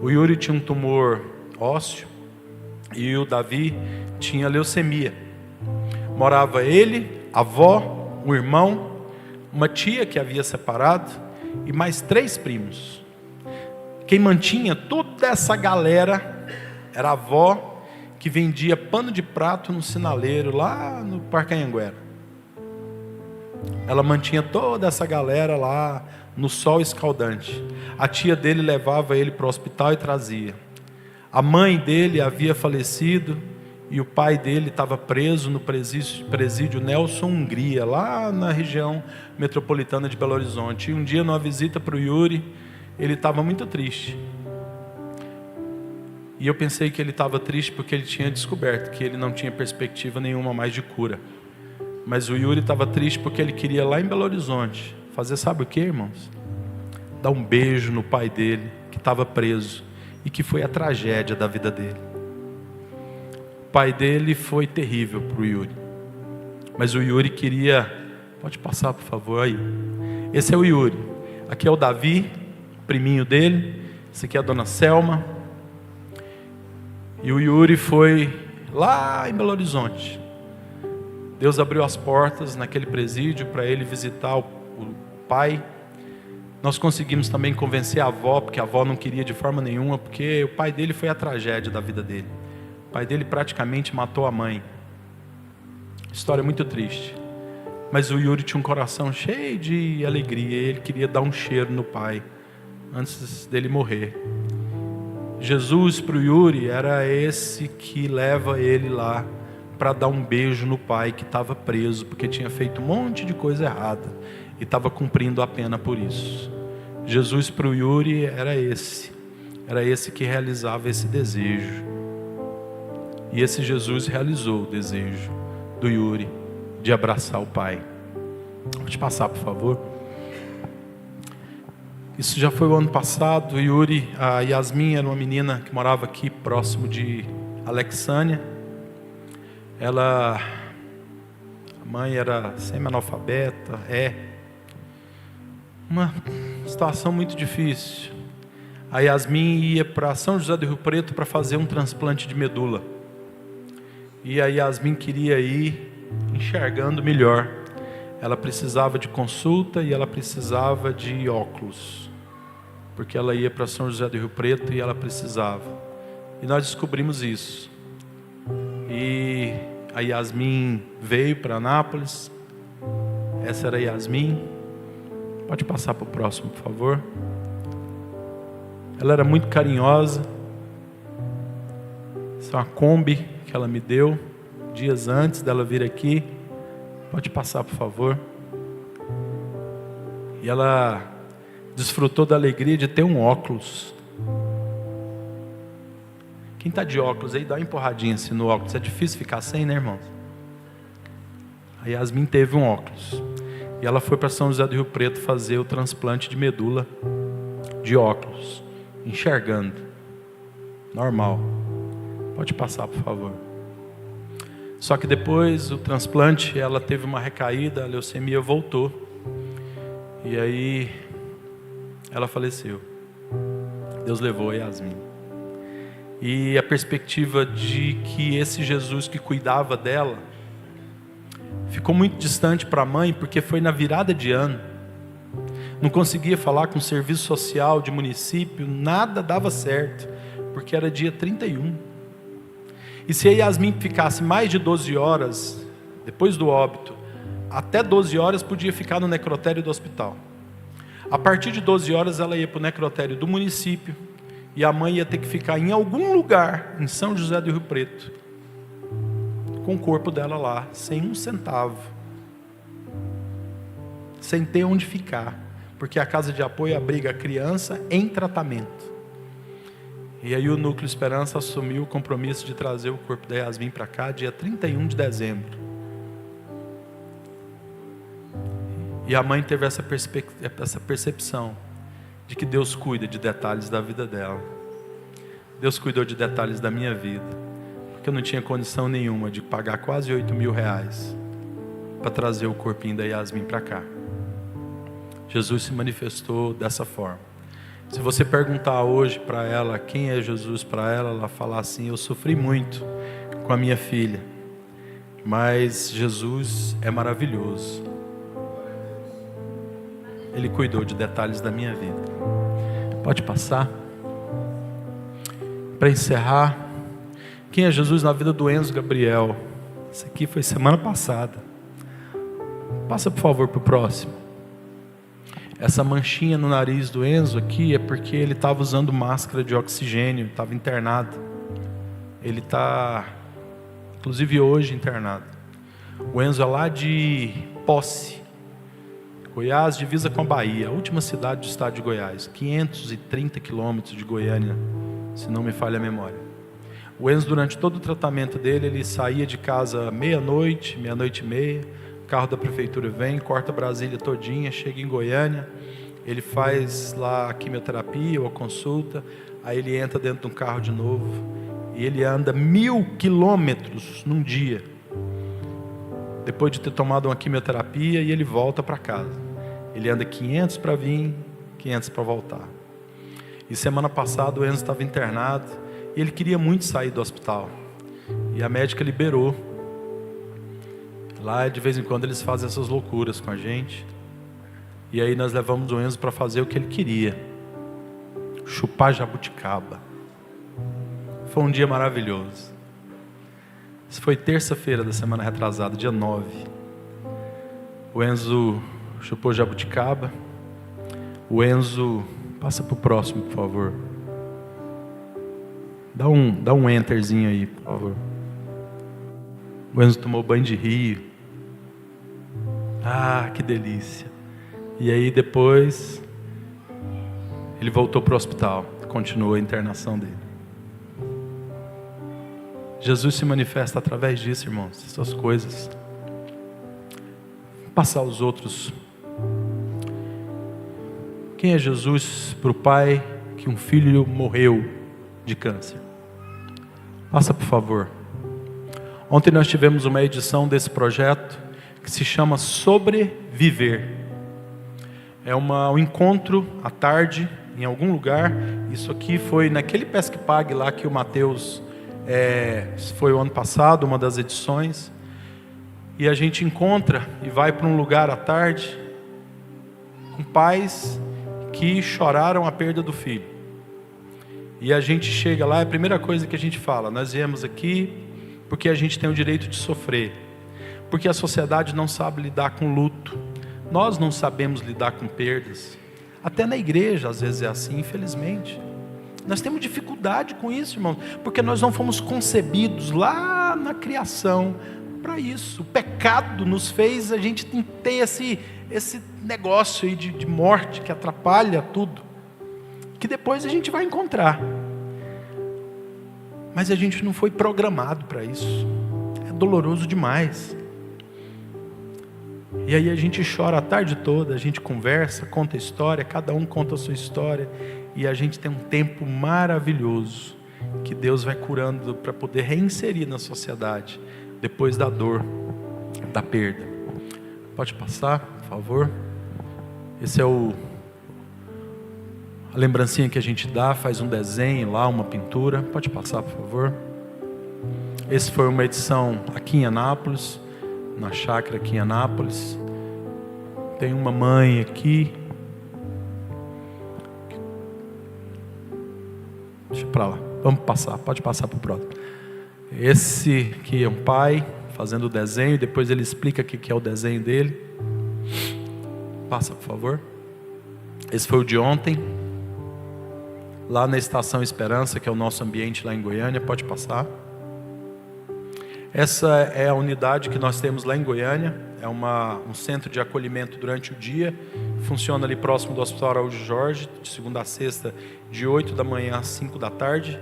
O Yuri tinha um tumor ósseo e o Davi tinha leucemia. Morava ele, a avó, um irmão, uma tia que havia separado e mais 3 primos. Quem mantinha toda essa galera era a avó, que vendia pano de prato no sinaleiro lá no Parque Anhanguera. Ela mantinha toda essa galera lá no sol escaldante. A tia dele levava ele para o hospital e trazia. A mãe dele havia falecido e o pai dele estava preso no presídio Nelson Hungria, lá na região metropolitana de Belo Horizonte. E um dia, numa visita para o Yuri, ele estava muito triste. E eu pensei que ele estava triste porque ele tinha descoberto que ele não tinha perspectiva nenhuma mais de cura. Mas o Yuri estava triste porque ele queria lá em Belo Horizonte fazer, sabe o que, irmãos? Dar um beijo no pai dele, que estava preso, e que foi a tragédia da vida dele. O pai dele foi terrível para o Yuri. Mas o Yuri queria... Pode passar, por favor, aí. Esse é o Yuri. Aqui é o Davi, priminho dele. Esse aqui é a dona Selma. E o Yuri foi lá em Belo Horizonte. Deus abriu as portas naquele presídio para ele visitar o pai. Nós conseguimos também convencer a avó, porque a avó não queria de forma nenhuma, porque o pai dele foi a tragédia da vida dele. O pai dele praticamente matou a mãe. História muito triste. Mas o Yuri tinha um coração cheio de alegria. Ele queria dar um cheiro no pai antes dele morrer. Jesus para o Yuri era esse que leva ele lá para dar um beijo no pai que estava preso, porque tinha feito um monte de coisa errada e estava cumprindo a pena por isso. Jesus para o Yuri era esse que realizava esse desejo. E esse Jesus realizou o desejo do Yuri de abraçar o pai. Pode passar, por favor. Isso já foi o ano passado. O Yuri, a Yasmin era uma menina que morava aqui próximo de Alexânia. A mãe era semi-analfabeta, uma situação muito difícil. A Yasmin ia para São José do Rio Preto para fazer um transplante de medula. E a Yasmin queria ir enxergando melhor. Ela precisava de consulta e ela precisava de óculos, porque ela ia para São José do Rio Preto e ela precisava. E nós descobrimos isso. E a Yasmin veio para Anápolis. Essa era a Yasmin. Pode passar para o próximo, por favor. Ela era muito carinhosa. Essa é uma Kombi que ela me deu dias antes dela vir aqui. Pode passar, por favor. E ela desfrutou da alegria de ter um óculos. Quem está de óculos aí, dá uma empurradinha assim no óculos. É difícil ficar sem, né, irmãos? A Yasmin teve um óculos. E ela foi para São José do Rio Preto fazer o transplante de medula de óculos, enxergando. Normal. Pode passar, por favor. Só que depois do transplante, ela teve uma recaída, a leucemia voltou. E aí, ela faleceu. Deus levou a Yasmin. E a perspectiva de que esse Jesus que cuidava dela ficou muito distante para a mãe, porque foi na virada de ano. Não conseguia falar com o serviço social de município, nada dava certo, porque era dia 31. E se a Yasmin ficasse mais de 12 horas, depois do óbito, até 12 horas podia ficar no necrotério do hospital. A partir de 12 horas ela ia para o necrotério do município, e a mãe ia ter que ficar em algum lugar, em São José do Rio Preto, com o corpo dela lá, sem um centavo, sem ter onde ficar, porque a casa de apoio abriga a criança em tratamento. E aí o Núcleo Esperança assumiu o compromisso de trazer o corpo da Yasmin para cá, dia 31 de dezembro. E a mãe teve essa percepção de que Deus cuida de detalhes da vida dela. Deus cuidou de detalhes da minha vida, porque eu não tinha condição nenhuma de pagar quase R$8.000 para trazer o corpinho da Yasmin para cá. Jesus se manifestou dessa forma. Se você perguntar hoje para ela quem é Jesus para ela, ela falar assim: eu sofri muito com a minha filha, mas Jesus é maravilhoso. Ele cuidou de detalhes da minha vida. Pode passar. Para encerrar, quem é Jesus na vida do Enzo Gabriel? Isso aqui foi semana passada. Passa, por favor, para o próximo. Essa manchinha no nariz do Enzo aqui é porque ele estava usando máscara de oxigênio, estava internado. Ele está, inclusive hoje, internado. O Enzo é lá de Posse, Goiás, divisa com a Bahia, a última cidade do estado de Goiás, 530 quilômetros de Goiânia, se não me falha a memória. O Enzo, durante todo o tratamento dele, ele saía de casa meia-noite, meia-noite e meia, o carro da prefeitura vem, corta Brasília todinha, chega em Goiânia, ele faz lá a quimioterapia ou a consulta, aí ele entra dentro de um carro de novo, e ele anda 1.000 quilômetros num dia, depois de ter tomado uma quimioterapia, e ele volta para casa. Ele anda 500 para vir, 500 para voltar. E semana passada o Enzo estava internado, e ele queria muito sair do hospital. E a médica liberou. Lá de vez em quando eles fazem essas loucuras com a gente. E aí nós levamos o Enzo para fazer o que ele queria: chupar jabuticaba. Foi um dia maravilhoso. Isso foi terça-feira da semana retrasada, dia 9. O Enzo chupou jabuticaba. O Enzo, passa para o próximo, por favor. Dá um enterzinho aí, por favor. O Enzo tomou banho de rio. Ah, que delícia. E aí depois ele voltou para o hospital, continuou a internação dele. Jesus se manifesta através disso, irmãos, essas coisas. Passar aos outros. Quem é Jesus para o pai que um filho morreu de câncer? Passa, por favor. Ontem nós tivemos uma edição desse projeto que se chama Sobreviver. É um encontro à tarde, em algum lugar. Isso aqui foi naquele Pesque Pague lá que o Mateus, foi o ano passado, uma das edições. E a gente encontra e vai para um lugar à tarde com pais que choraram a perda do filho. E a gente chega lá, é a primeira coisa que a gente fala: nós viemos aqui porque a gente tem o direito de sofrer, porque a sociedade não sabe lidar com luto, nós não sabemos lidar com perdas. Até na igreja às vezes é assim, infelizmente. Nós temos dificuldade com isso, irmãos, porque nós não fomos concebidos lá na criação para isso. O pecado nos fez a gente ter esse negócio aí de morte que atrapalha tudo, que depois a gente vai encontrar. Mas a gente não foi programado para isso. É doloroso demais. E aí a gente chora a tarde toda, a gente conversa, conta história, cada um conta a sua história, e a gente tem um tempo maravilhoso que Deus vai curando para poder reinserir na sociedade depois da dor, da perda. Pode passar, por favor. Esse é a lembrancinha que a gente dá, faz um desenho lá, uma pintura. Pode passar, por favor. Esse foi uma edição aqui em Anápolis, na chácara aqui em Anápolis. Tem uma mãe aqui. Deixa para lá. Vamos passar, pode passar para o próximo. Esse aqui é um pai fazendo o desenho, depois ele explica o que é o desenho dele. Passa, por favor. Esse foi o de ontem, lá na Estação Esperança, que é o nosso ambiente lá em Goiânia. Pode passar. Essa é a unidade que nós temos lá em Goiânia. É um centro de acolhimento durante o dia. Funciona ali próximo do Hospital Araújo Jorge, de segunda a sexta, de 8 da manhã às 5 da tarde.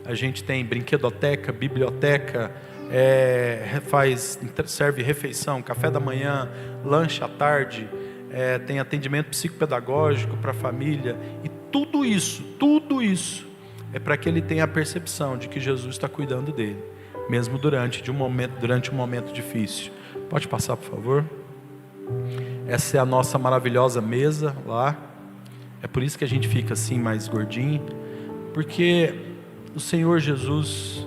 A gente tem brinquedoteca, biblioteca, serve refeição, café da manhã, lanche à tarde, tem atendimento psicopedagógico para a família. E tudo isso é para que ele tenha a percepção de que Jesus está cuidando dele, mesmo durante um momento difícil. Pode passar, por favor. Essa é a nossa maravilhosa mesa lá. É por isso que a gente fica assim mais gordinho, porque o Senhor Jesus,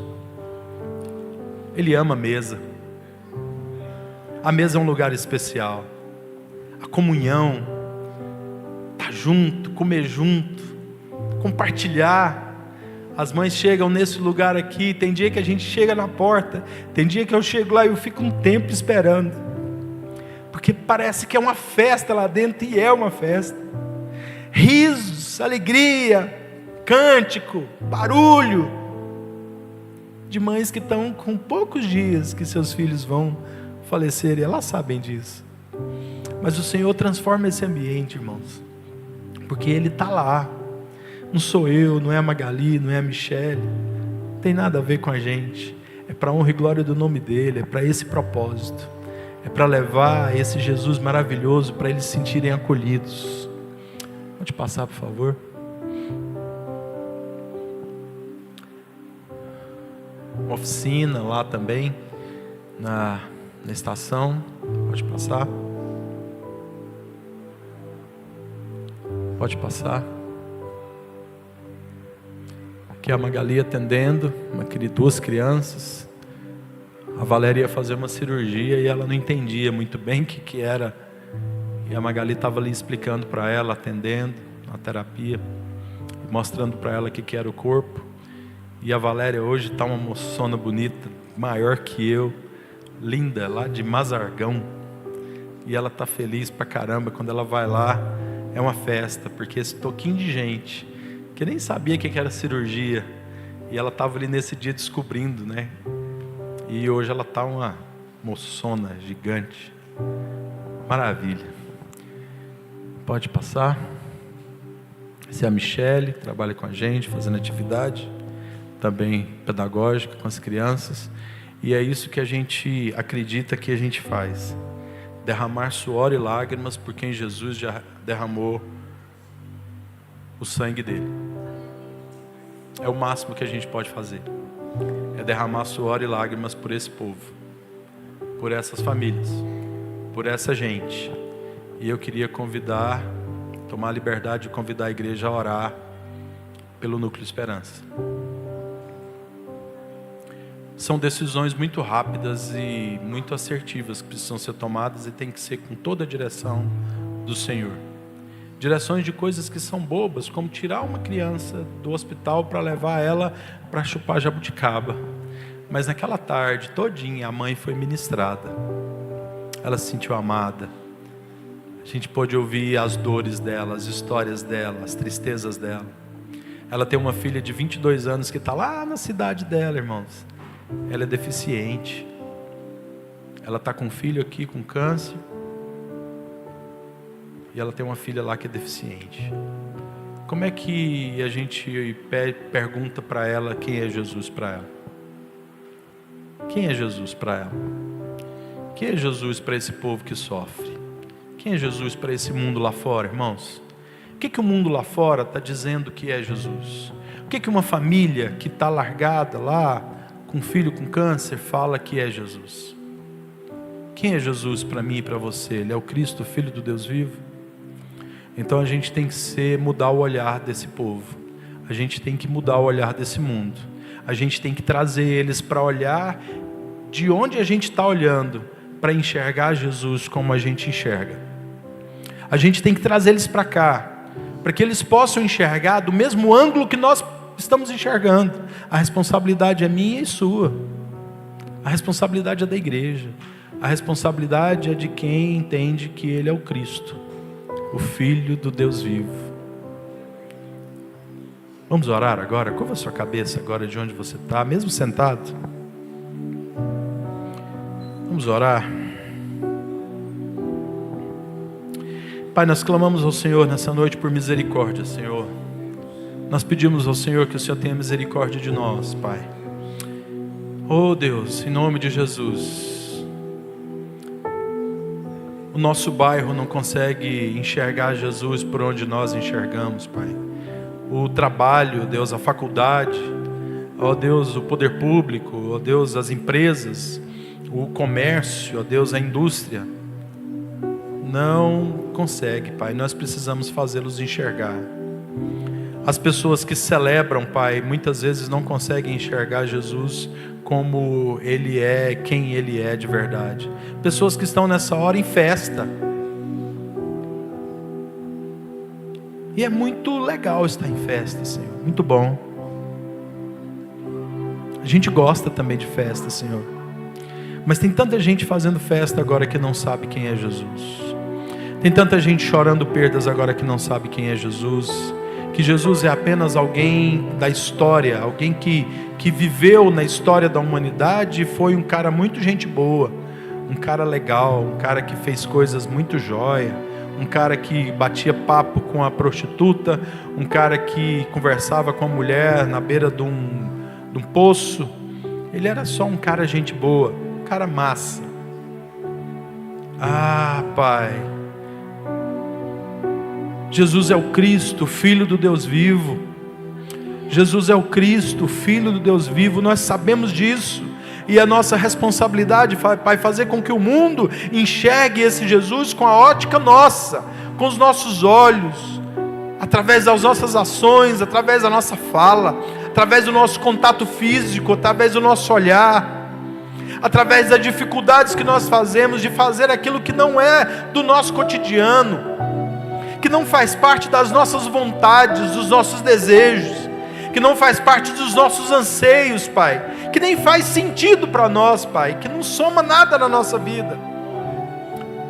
Ele ama a mesa. A mesa é um lugar especial. A comunhão, estar junto, comer junto, compartilhar. As mães chegam nesse lugar aqui, tem dia que a gente chega na porta, tem dia que eu chego lá e eu fico um tempo esperando, porque parece que é uma festa lá dentro, e é uma festa. Risos, alegria, cântico, barulho, de mães que estão com poucos dias que seus filhos vão falecer, e elas sabem disso. Mas o Senhor transforma esse ambiente, irmãos, porque Ele está lá. Não sou eu, não é a Magali, não é a Michele, não tem nada a ver com a gente. É para a honra e glória do nome dEle, é para esse propósito, é para levar esse Jesus maravilhoso para eles se sentirem acolhidos. Pode passar, por favor. Uma oficina lá também, na estação. Pode passar. Pode passar. Aqui a Magali atendendo, duas crianças. A Valéria ia fazer uma cirurgia e ela não entendia muito bem o que era. E a Magali estava ali explicando para ela, atendendo na terapia, mostrando para ela o que era o corpo. E a Valéria hoje está uma moçona bonita, maior que eu, linda, lá de Mazargão. E ela está feliz pra caramba. Quando ela vai lá, é uma festa, porque esse toquinho de gente, que nem sabia o que era cirurgia, e ela estava ali nesse dia descobrindo, né? E hoje ela está uma moçona gigante. Maravilha. Pode passar. Essa é a Michele, trabalha com a gente, fazendo atividade, também pedagógica com as crianças. E é isso que a gente acredita que a gente faz. Derramar suor e lágrimas por quem Jesus já derramou o sangue dele. É o máximo que a gente pode fazer. É derramar suor e lágrimas por esse povo, por essas famílias, por essa gente. E eu queria tomar a liberdade de convidar a igreja a orar pelo Núcleo Esperança. São decisões muito rápidas e muito assertivas que precisam ser tomadas e tem que ser com toda a direção do Senhor. Direções de coisas que são bobas, como tirar uma criança do hospital para levar ela para chupar jabuticaba. Mas naquela tarde todinha a mãe foi ministrada. Ela se sentiu amada. A gente pôde ouvir as dores dela, as histórias dela, as tristezas dela. Ela tem uma filha de 22 anos que está lá na cidade dela, irmãos. Ela é deficiente. Ela está com um filho aqui com câncer. E ela tem uma filha lá que é deficiente. Como é que a gente pergunta para ela quem é Jesus para ela? Quem é Jesus para ela? Quem é Jesus para esse povo que sofre? Quem é Jesus para esse mundo lá fora, irmãos? O que o mundo lá fora está dizendo que é Jesus? O que uma família que está largada lá, com um filho com câncer, fala que é Jesus? Quem é Jesus para mim e para você? Ele é o Cristo, Filho do Deus vivo? Então a gente tem que mudar o olhar desse povo. A gente tem que mudar o olhar desse mundo. A gente tem que trazer eles para olhar de onde a gente está olhando, para enxergar Jesus como a gente enxerga. A gente tem que trazer eles para cá, para que eles possam enxergar do mesmo ângulo que nós estamos enxergando. A responsabilidade é minha e sua. A responsabilidade é da igreja. A responsabilidade é de quem entende que Ele é o Cristo, o Filho do Deus vivo. Vamos orar agora? Curva a sua cabeça agora de onde você está, mesmo sentado. Vamos orar. Pai, nós clamamos ao Senhor nessa noite por misericórdia, Senhor. Nós pedimos ao Senhor que o Senhor tenha misericórdia de nós, Pai. Oh Deus, em nome de Jesus. O nosso bairro não consegue enxergar Jesus por onde nós enxergamos, Pai. O trabalho, Deus, a faculdade, ó Deus, o poder público, ó Deus, as empresas, o comércio, ó Deus, a indústria, não consegue, Pai. Nós precisamos fazê-los enxergar. As pessoas que celebram, Pai, muitas vezes não conseguem enxergar Jesus como Ele é, quem Ele é de verdade. Pessoas que estão nessa hora em festa. E é muito legal estar em festa, Senhor. Muito bom. A gente gosta também de festa, Senhor. Mas tem tanta gente fazendo festa agora que não sabe quem é Jesus. Tem tanta gente chorando perdas agora que não sabe quem é Jesus. Que Jesus é apenas alguém da história, alguém que viveu na história da humanidade e foi um cara muito gente boa, um cara legal, um cara que fez coisas muito jóia, um cara que batia papo com a prostituta, um cara que conversava com a mulher na beira de um poço. Ele era só um cara gente boa, um cara massa. Ah, Pai, Jesus é o Cristo, Filho do Deus vivo. Jesus é o Cristo, Filho do Deus vivo. Nós sabemos disso. E a nossa responsabilidade, Pai, fazer com que o mundo enxergue esse Jesus com a ótica nossa, com os nossos olhos, através das nossas ações, através da nossa fala, através do nosso contato físico, através do nosso olhar, através das dificuldades que nós fazemos de fazer aquilo que não é do nosso cotidiano, que não faz parte das nossas vontades, dos nossos desejos, que não faz parte dos nossos anseios, Pai, que nem faz sentido para nós, Pai, que não soma nada na nossa vida.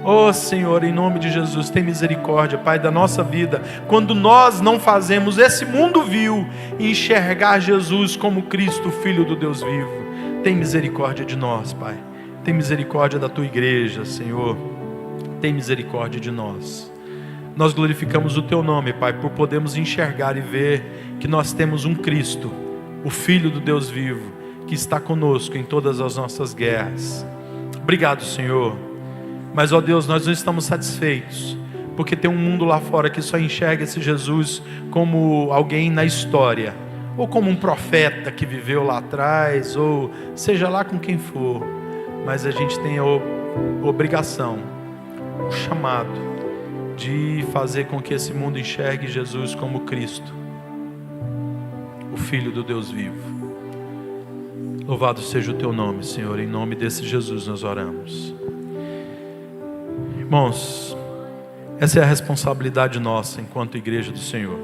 Oh Senhor, em nome de Jesus, tem misericórdia, Pai, da nossa vida. Quando nós não fazemos esse mundo vil enxergar Jesus como Cristo, Filho do Deus vivo, tem misericórdia de nós, Pai. Tem misericórdia da Tua igreja, Senhor. Tem misericórdia de nós. Nós glorificamos o Teu nome, Pai, por podermos enxergar e ver que nós temos um Cristo, o Filho do Deus vivo, que está conosco em todas as nossas guerras. Obrigado, Senhor. Mas, ó Deus, nós não estamos satisfeitos, porque tem um mundo lá fora que só enxerga esse Jesus como alguém na história, ou como um profeta que viveu lá atrás, ou seja lá com quem for. Mas a gente tem a obrigação, o chamado de fazer com que esse mundo enxergue Jesus como Cristo, o Filho do Deus vivo. Louvado seja o Teu nome, Senhor. Em nome desse Jesus nós oramos. Irmãos, essa é a responsabilidade nossa enquanto igreja do Senhor.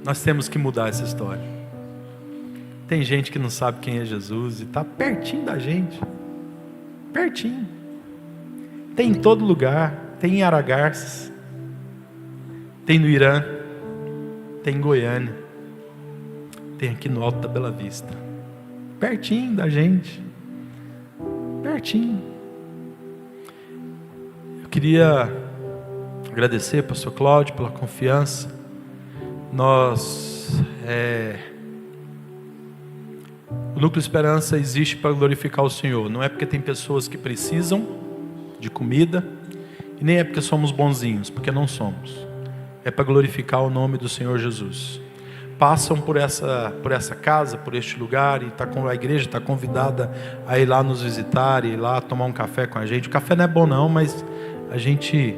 Nós temos que mudar essa história. Tem gente que não sabe quem é Jesus e está pertinho da gente. Pertinho. Tem em todo lugar. Tem em Aragarças. Tem no Irã. Tem em Goiânia. Tem aqui no Alto da Bela Vista. Pertinho da gente. Pertinho. Eu queria agradecer, pastor Cláudio, pela confiança. O Núcleo Esperança existe para glorificar o Senhor. Não é porque tem pessoas que precisam de comida, e nem é porque somos bonzinhos, porque não somos. É para glorificar o nome do Senhor Jesus. Passam por essa casa, por este lugar, e a igreja está convidada a ir lá nos visitar, e ir lá tomar um café com a gente. O café não é bom não, mas a gente,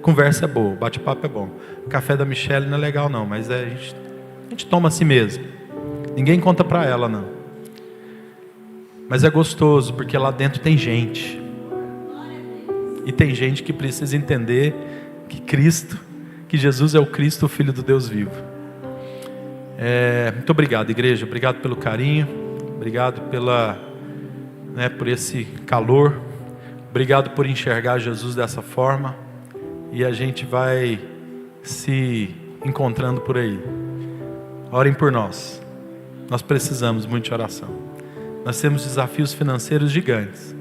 conversa é boa, bate-papo é bom. O café da Michelle não é legal não, mas a gente toma assim mesmo. Ninguém conta para ela não. Mas é gostoso, porque lá dentro tem gente. E tem gente que precisa entender que Jesus é o Cristo, o Filho do Deus vivo. Muito obrigado, igreja. Obrigado pelo carinho. Obrigado por esse calor. Obrigado por enxergar Jesus dessa forma. E a gente vai se encontrando por aí. Orem por nós. Nós precisamos muito de oração. Nós temos desafios financeiros gigantes,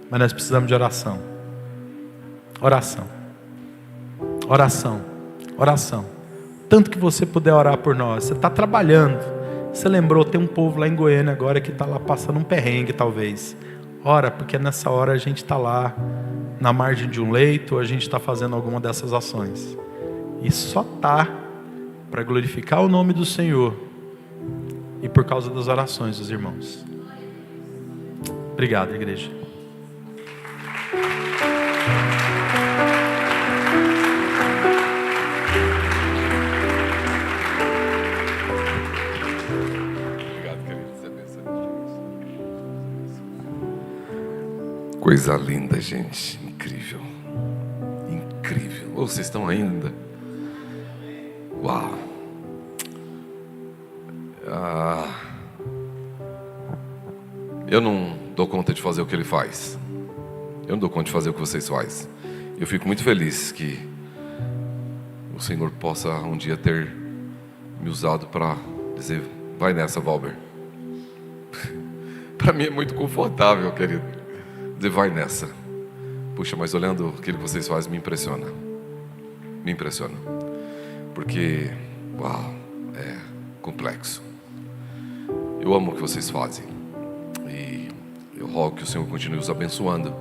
mas nós precisamos de oração. Oração. Oração. Oração. Tanto que você puder orar por nós. Você está trabalhando. Você lembrou, tem um povo lá em Goiânia agora que está lá passando um perrengue talvez. Ora, porque nessa hora a gente está lá na margem de um leito, ou a gente está fazendo alguma dessas ações. E só está para glorificar o nome do Senhor e por causa das orações dos irmãos. Obrigado, igreja.
Coisa linda, gente. Incrível. Incrível. Oh, vocês estão ainda? Uau. Eu não dou conta de fazer o que ele faz. Eu não dou conta de fazer o que vocês fazem. Eu fico muito feliz que o Senhor possa um dia ter me usado para dizer: vai nessa, Valber. Para mim é muito confortável, querido, dizer vai nessa. Puxa, mas olhando aquilo que vocês fazem me impressiona. Me impressiona. Porque, uau, é complexo. Eu amo o que vocês fazem. E eu rogo que o Senhor continue os abençoando,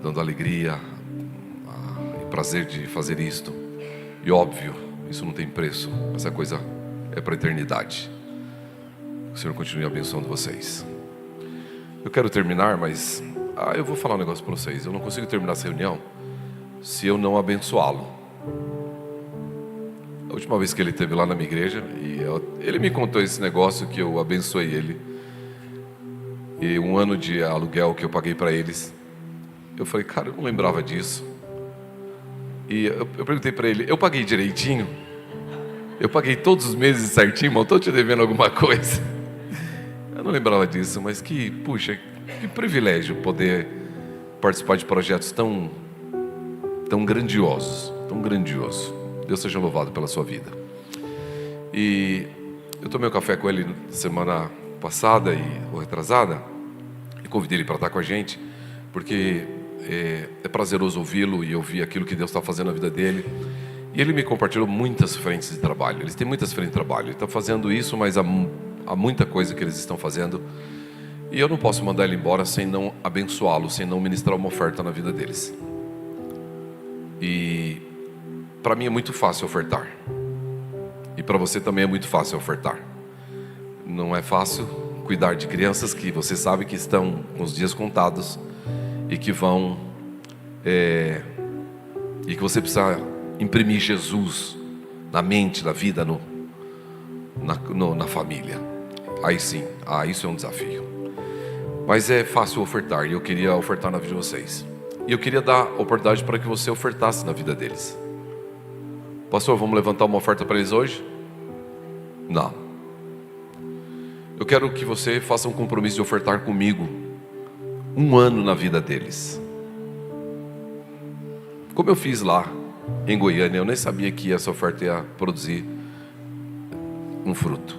dando alegria e prazer de fazer isto. E óbvio, isso não tem preço. Essa coisa é para a eternidade. O Senhor continue abençoando vocês. Eu quero terminar, mas eu vou falar um negócio para vocês. Eu não consigo terminar essa reunião se eu não abençoá-lo. A última vez que ele esteve lá na minha igreja, ele me contou esse negócio que eu abençoei ele. E um ano de aluguel que eu paguei para eles. Eu falei, cara, eu não lembrava disso. E eu perguntei para ele, eu paguei direitinho? Eu paguei todos os meses certinho, mas eu estou te devendo alguma coisa. Eu não lembrava disso, mas puxa, que privilégio poder participar de projetos tão grandiosos, tão grandiosos. Deus seja louvado pela sua vida. E eu tomei um café com ele semana passada ou retrasada, e convidei ele para estar com a gente, porque é prazeroso ouvi-lo e ouvir aquilo que Deus está fazendo na vida dele. E ele me compartilhou muitas frentes de trabalho. Eles têm muitas frentes de trabalho. Ele está fazendo isso, mas há muita coisa que eles estão fazendo. E eu não posso mandar ele embora sem não abençoá-lo, sem não ministrar uma oferta na vida deles. E para mim é muito fácil ofertar. E para você também é muito fácil ofertar. Não é fácil cuidar de crianças que você sabe que estão com os dias contados e que vão e que você precisa imprimir Jesus na mente, na vida, na família. Aí sim, isso é um desafio. Mas é fácil ofertar, e eu queria ofertar na vida de vocês. E eu queria dar oportunidade para que você ofertasse na vida deles. Pastor, vamos levantar uma oferta para eles hoje? Não. Eu quero que você faça um compromisso de ofertar comigo 1 ano na vida deles. Como eu fiz lá em Goiânia, eu nem sabia que essa oferta ia produzir um fruto.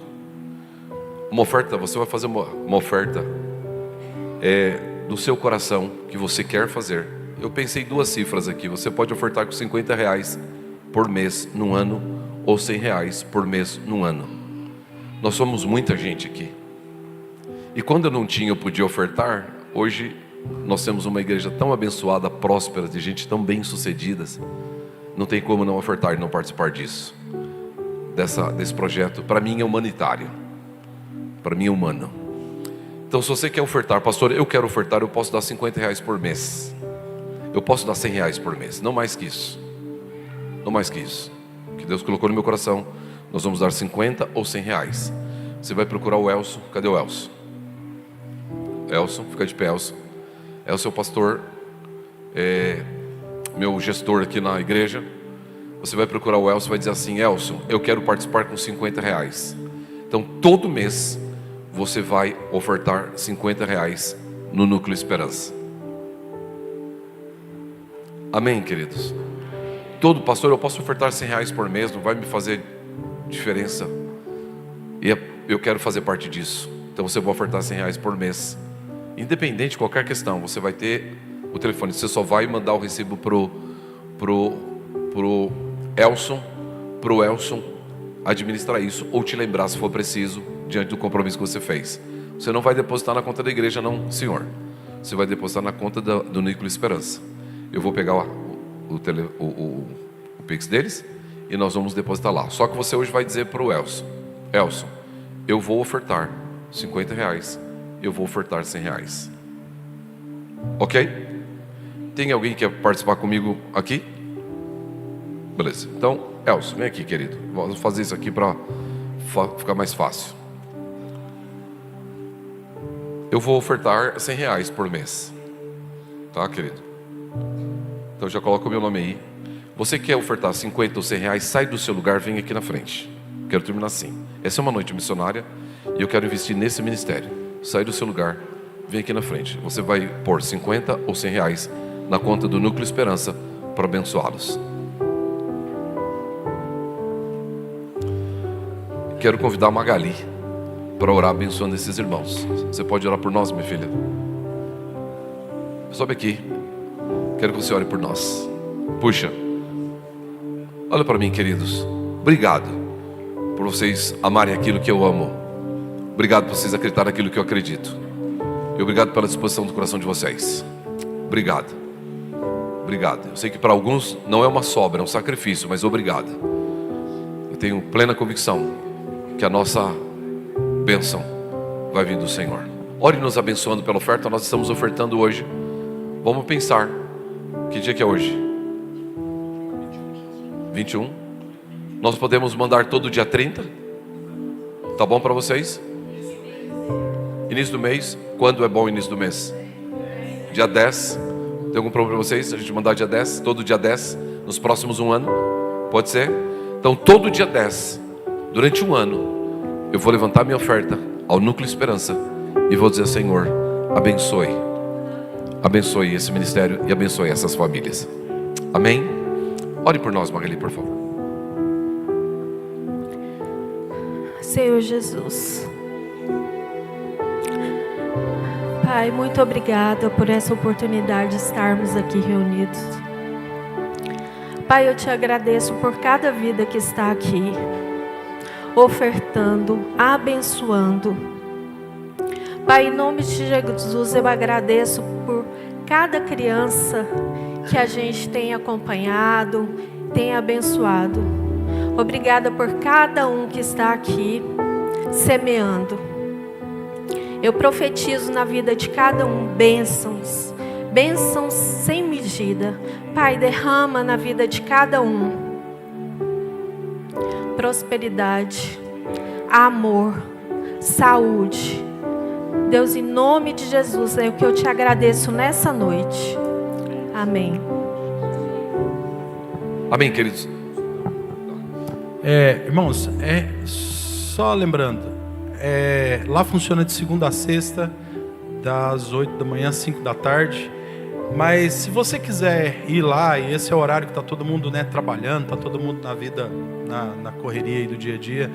Uma oferta, você vai fazer uma oferta do seu coração, que você quer fazer. Eu pensei 2 cifras aqui. Você pode ofertar com R$50 por mês num ano, ou R$100 por mês num ano. Nós somos muita gente aqui. E quando eu não tinha, eu podia ofertar. Hoje nós temos uma igreja tão abençoada, próspera, de gente tão bem sucedidas. Não tem como não ofertar e não participar disso. Desse projeto, para mim é humanitário. Para mim é humano. Então se você quer ofertar, pastor, eu quero ofertar, eu posso dar R$50 por mês. Eu posso dar R$100 por mês, não mais que isso. Não mais que isso. Que Deus colocou no meu coração. Nós vamos dar 50 ou R$100. Você vai procurar o Elson. Cadê o Elson? Elson, fica de pé, Elson. Elson é o pastor, meu gestor aqui na igreja. Você vai procurar o Elson e vai dizer assim: Elson, eu quero participar com R$50. Então todo mês você vai ofertar R$50 no Núcleo Esperança. Amém, queridos? Todo pastor, eu posso ofertar R$100 por mês, não vai me fazer diferença. E eu quero fazer parte disso. Então você vai ofertar R$100 por mês. Independente de qualquer questão, você vai ter o telefone. Você só vai mandar o recibo pro Elson administrar isso, ou te lembrar se for preciso, diante do compromisso que você fez. Você não vai depositar na conta da igreja, não, senhor. Você vai depositar na conta do Núcleo Esperança. Eu vou pegar o Pix deles e nós vamos depositar lá. Só que você hoje vai dizer para o Elson: eu vou ofertar R$50, eu vou ofertar R$100. Ok? Tem alguém que quer participar comigo aqui? Beleza. Então, Elson, vem aqui, querido. Vamos fazer isso aqui para ficar mais fácil. Eu vou ofertar R$100 por mês. Tá, querido? Então já coloca o meu nome aí. Você quer ofertar 50 ou R$100, sai do seu lugar, vem aqui na frente. Quero terminar assim. Essa é uma noite missionária e eu quero investir nesse ministério. Sai do seu lugar, vem aqui na frente. Você vai pôr 50 ou R$100 na conta do Núcleo Esperança para abençoá-los. Quero convidar a Magali para orar abençoando esses irmãos. Você pode orar por nós, minha filha? Sobe aqui. Quero que você ore por nós. Puxa. Olha para mim, queridos. Obrigado por vocês amarem aquilo que eu amo. Obrigado por vocês acreditarem naquilo que eu acredito. E obrigado pela disposição do coração de vocês. Obrigado. Obrigado. Eu sei que para alguns não é uma sobra, é um sacrifício, mas obrigado. Eu tenho plena convicção que a nossa bênção vai vir do Senhor. Ore nos abençoando pela oferta. Nós estamos ofertando hoje. Vamos pensar. Que dia que é hoje? 21. Nós podemos mandar todo dia 30? Tá bom para vocês? Início do mês. Quando é bom o início do mês? Dia 10. Tem algum problema para vocês? A gente mandar dia 10? Todo dia 10? Nos próximos 1 ano? Pode ser? Então todo dia 10, durante 1 ano, eu vou levantar minha oferta ao Núcleo Esperança e vou dizer: Senhor, abençoe abençoe esse ministério e abençoe essas famílias. Amém? Ore por nós, Magali, por favor.
Senhor Jesus, Pai, muito obrigada por essa oportunidade de estarmos aqui reunidos. Pai, eu te agradeço por cada vida que está aqui, ofertando, abençoando. Pai, em nome de Jesus, eu agradeço por cada criança que a gente tem acompanhado, tem abençoado. Obrigada por cada um que está aqui semeando. Eu profetizo na vida de cada um bênçãos, bênçãos sem medida. Pai, derrama na vida de cada um prosperidade, amor, saúde. Deus, em nome de Jesus, é o que eu te agradeço nessa noite. Amém.
Amém, queridos.
Irmãos, só lembrando, lá funciona de segunda a sexta, das 8 da manhã às 5 da tarde. Mas se você quiser ir lá, e esse é o horário que está todo mundo, né, trabalhando, está todo mundo na vida, na correria aí do dia a dia.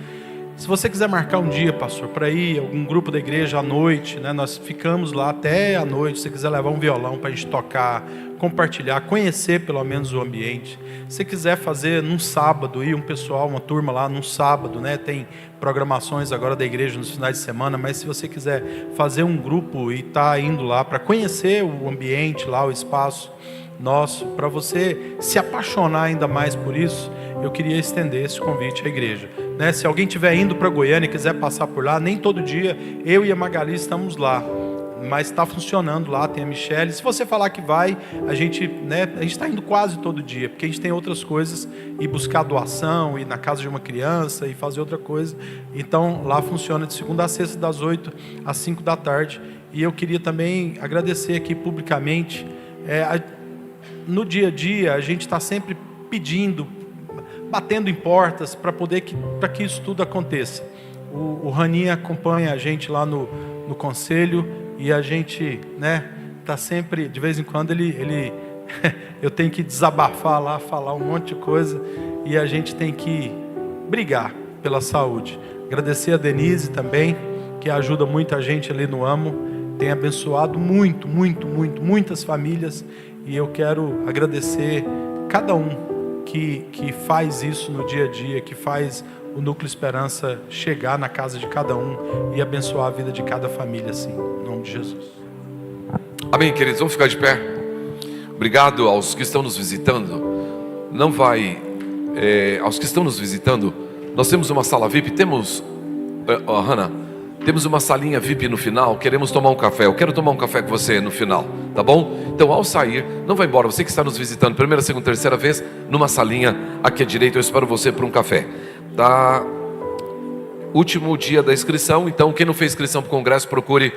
Se você quiser marcar um dia, pastor, para ir, algum grupo da igreja à noite, né, nós ficamos lá até à noite. Se você quiser levar um violão para a gente tocar, compartilhar, conhecer pelo menos o ambiente. Se você quiser fazer num sábado, ir um pessoal, uma turma lá num sábado, né, tem programações agora da igreja nos finais de semana, mas se você quiser fazer um grupo e estar indo lá para conhecer o ambiente lá, o espaço nosso, para você se apaixonar ainda mais por isso, eu queria estender esse convite à igreja. Né? Se alguém estiver indo para Goiânia e quiser passar por lá, nem todo dia eu e a Magali estamos lá, mas está funcionando lá, tem a Michelle. Se você falar que vai, a gente está indo quase todo dia, porque a gente tem outras coisas, ir buscar doação, ir na casa de uma criança e fazer outra coisa. Então lá funciona de segunda a sexta, das 8 às 5 da tarde. E eu queria também agradecer aqui publicamente. No dia a dia a gente está sempre pedindo, batendo em portas para que isso tudo aconteça. O Raninha acompanha a gente lá no conselho e a gente, né, tá sempre, de vez em quando ele eu tenho que desabafar lá, falar um monte de coisa e a gente tem que brigar pela saúde. Agradecer a Denise também, que ajuda muita gente ali no AMO, tem abençoado muitas famílias, e eu quero agradecer cada um que faz isso no dia a dia, que faz o Núcleo Esperança chegar na casa de cada um e abençoar a vida de cada família, assim, em nome de Jesus.
Amém, queridos, vamos ficar de pé. Obrigado aos que estão nos visitando. Aos que estão nos visitando, nós temos uma sala VIP, Hannah, temos uma salinha VIP no final, queremos tomar um café. Eu quero tomar um café com você no final, tá bom? Então, ao sair, não vai embora. Você que está nos visitando, primeira, segunda, terceira vez, numa salinha aqui à direita, eu espero você para um café. Tá? Último dia da inscrição, então quem não fez inscrição para o congresso, procure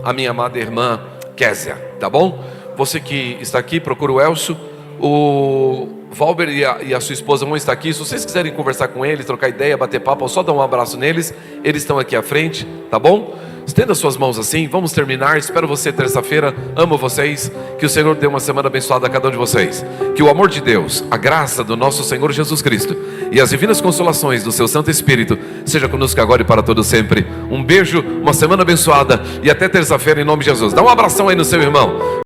a minha amada irmã Késia, tá bom? Você que está aqui, procura o Elcio. O Valber e a sua esposa vão estar aqui. Se vocês quiserem conversar com eles, trocar ideia, bater papo, só dar um abraço neles. Eles estão aqui à frente, tá bom? Estenda suas mãos assim, vamos terminar. Espero você terça-feira, amo vocês. Que o Senhor dê uma semana abençoada a cada um de vocês. Que o amor de Deus, a graça do nosso Senhor Jesus Cristo e as divinas consolações do seu Santo Espírito seja conosco agora e para todo sempre. Um beijo, uma semana abençoada e até terça-feira em nome de Jesus. Dá um abração aí no seu irmão.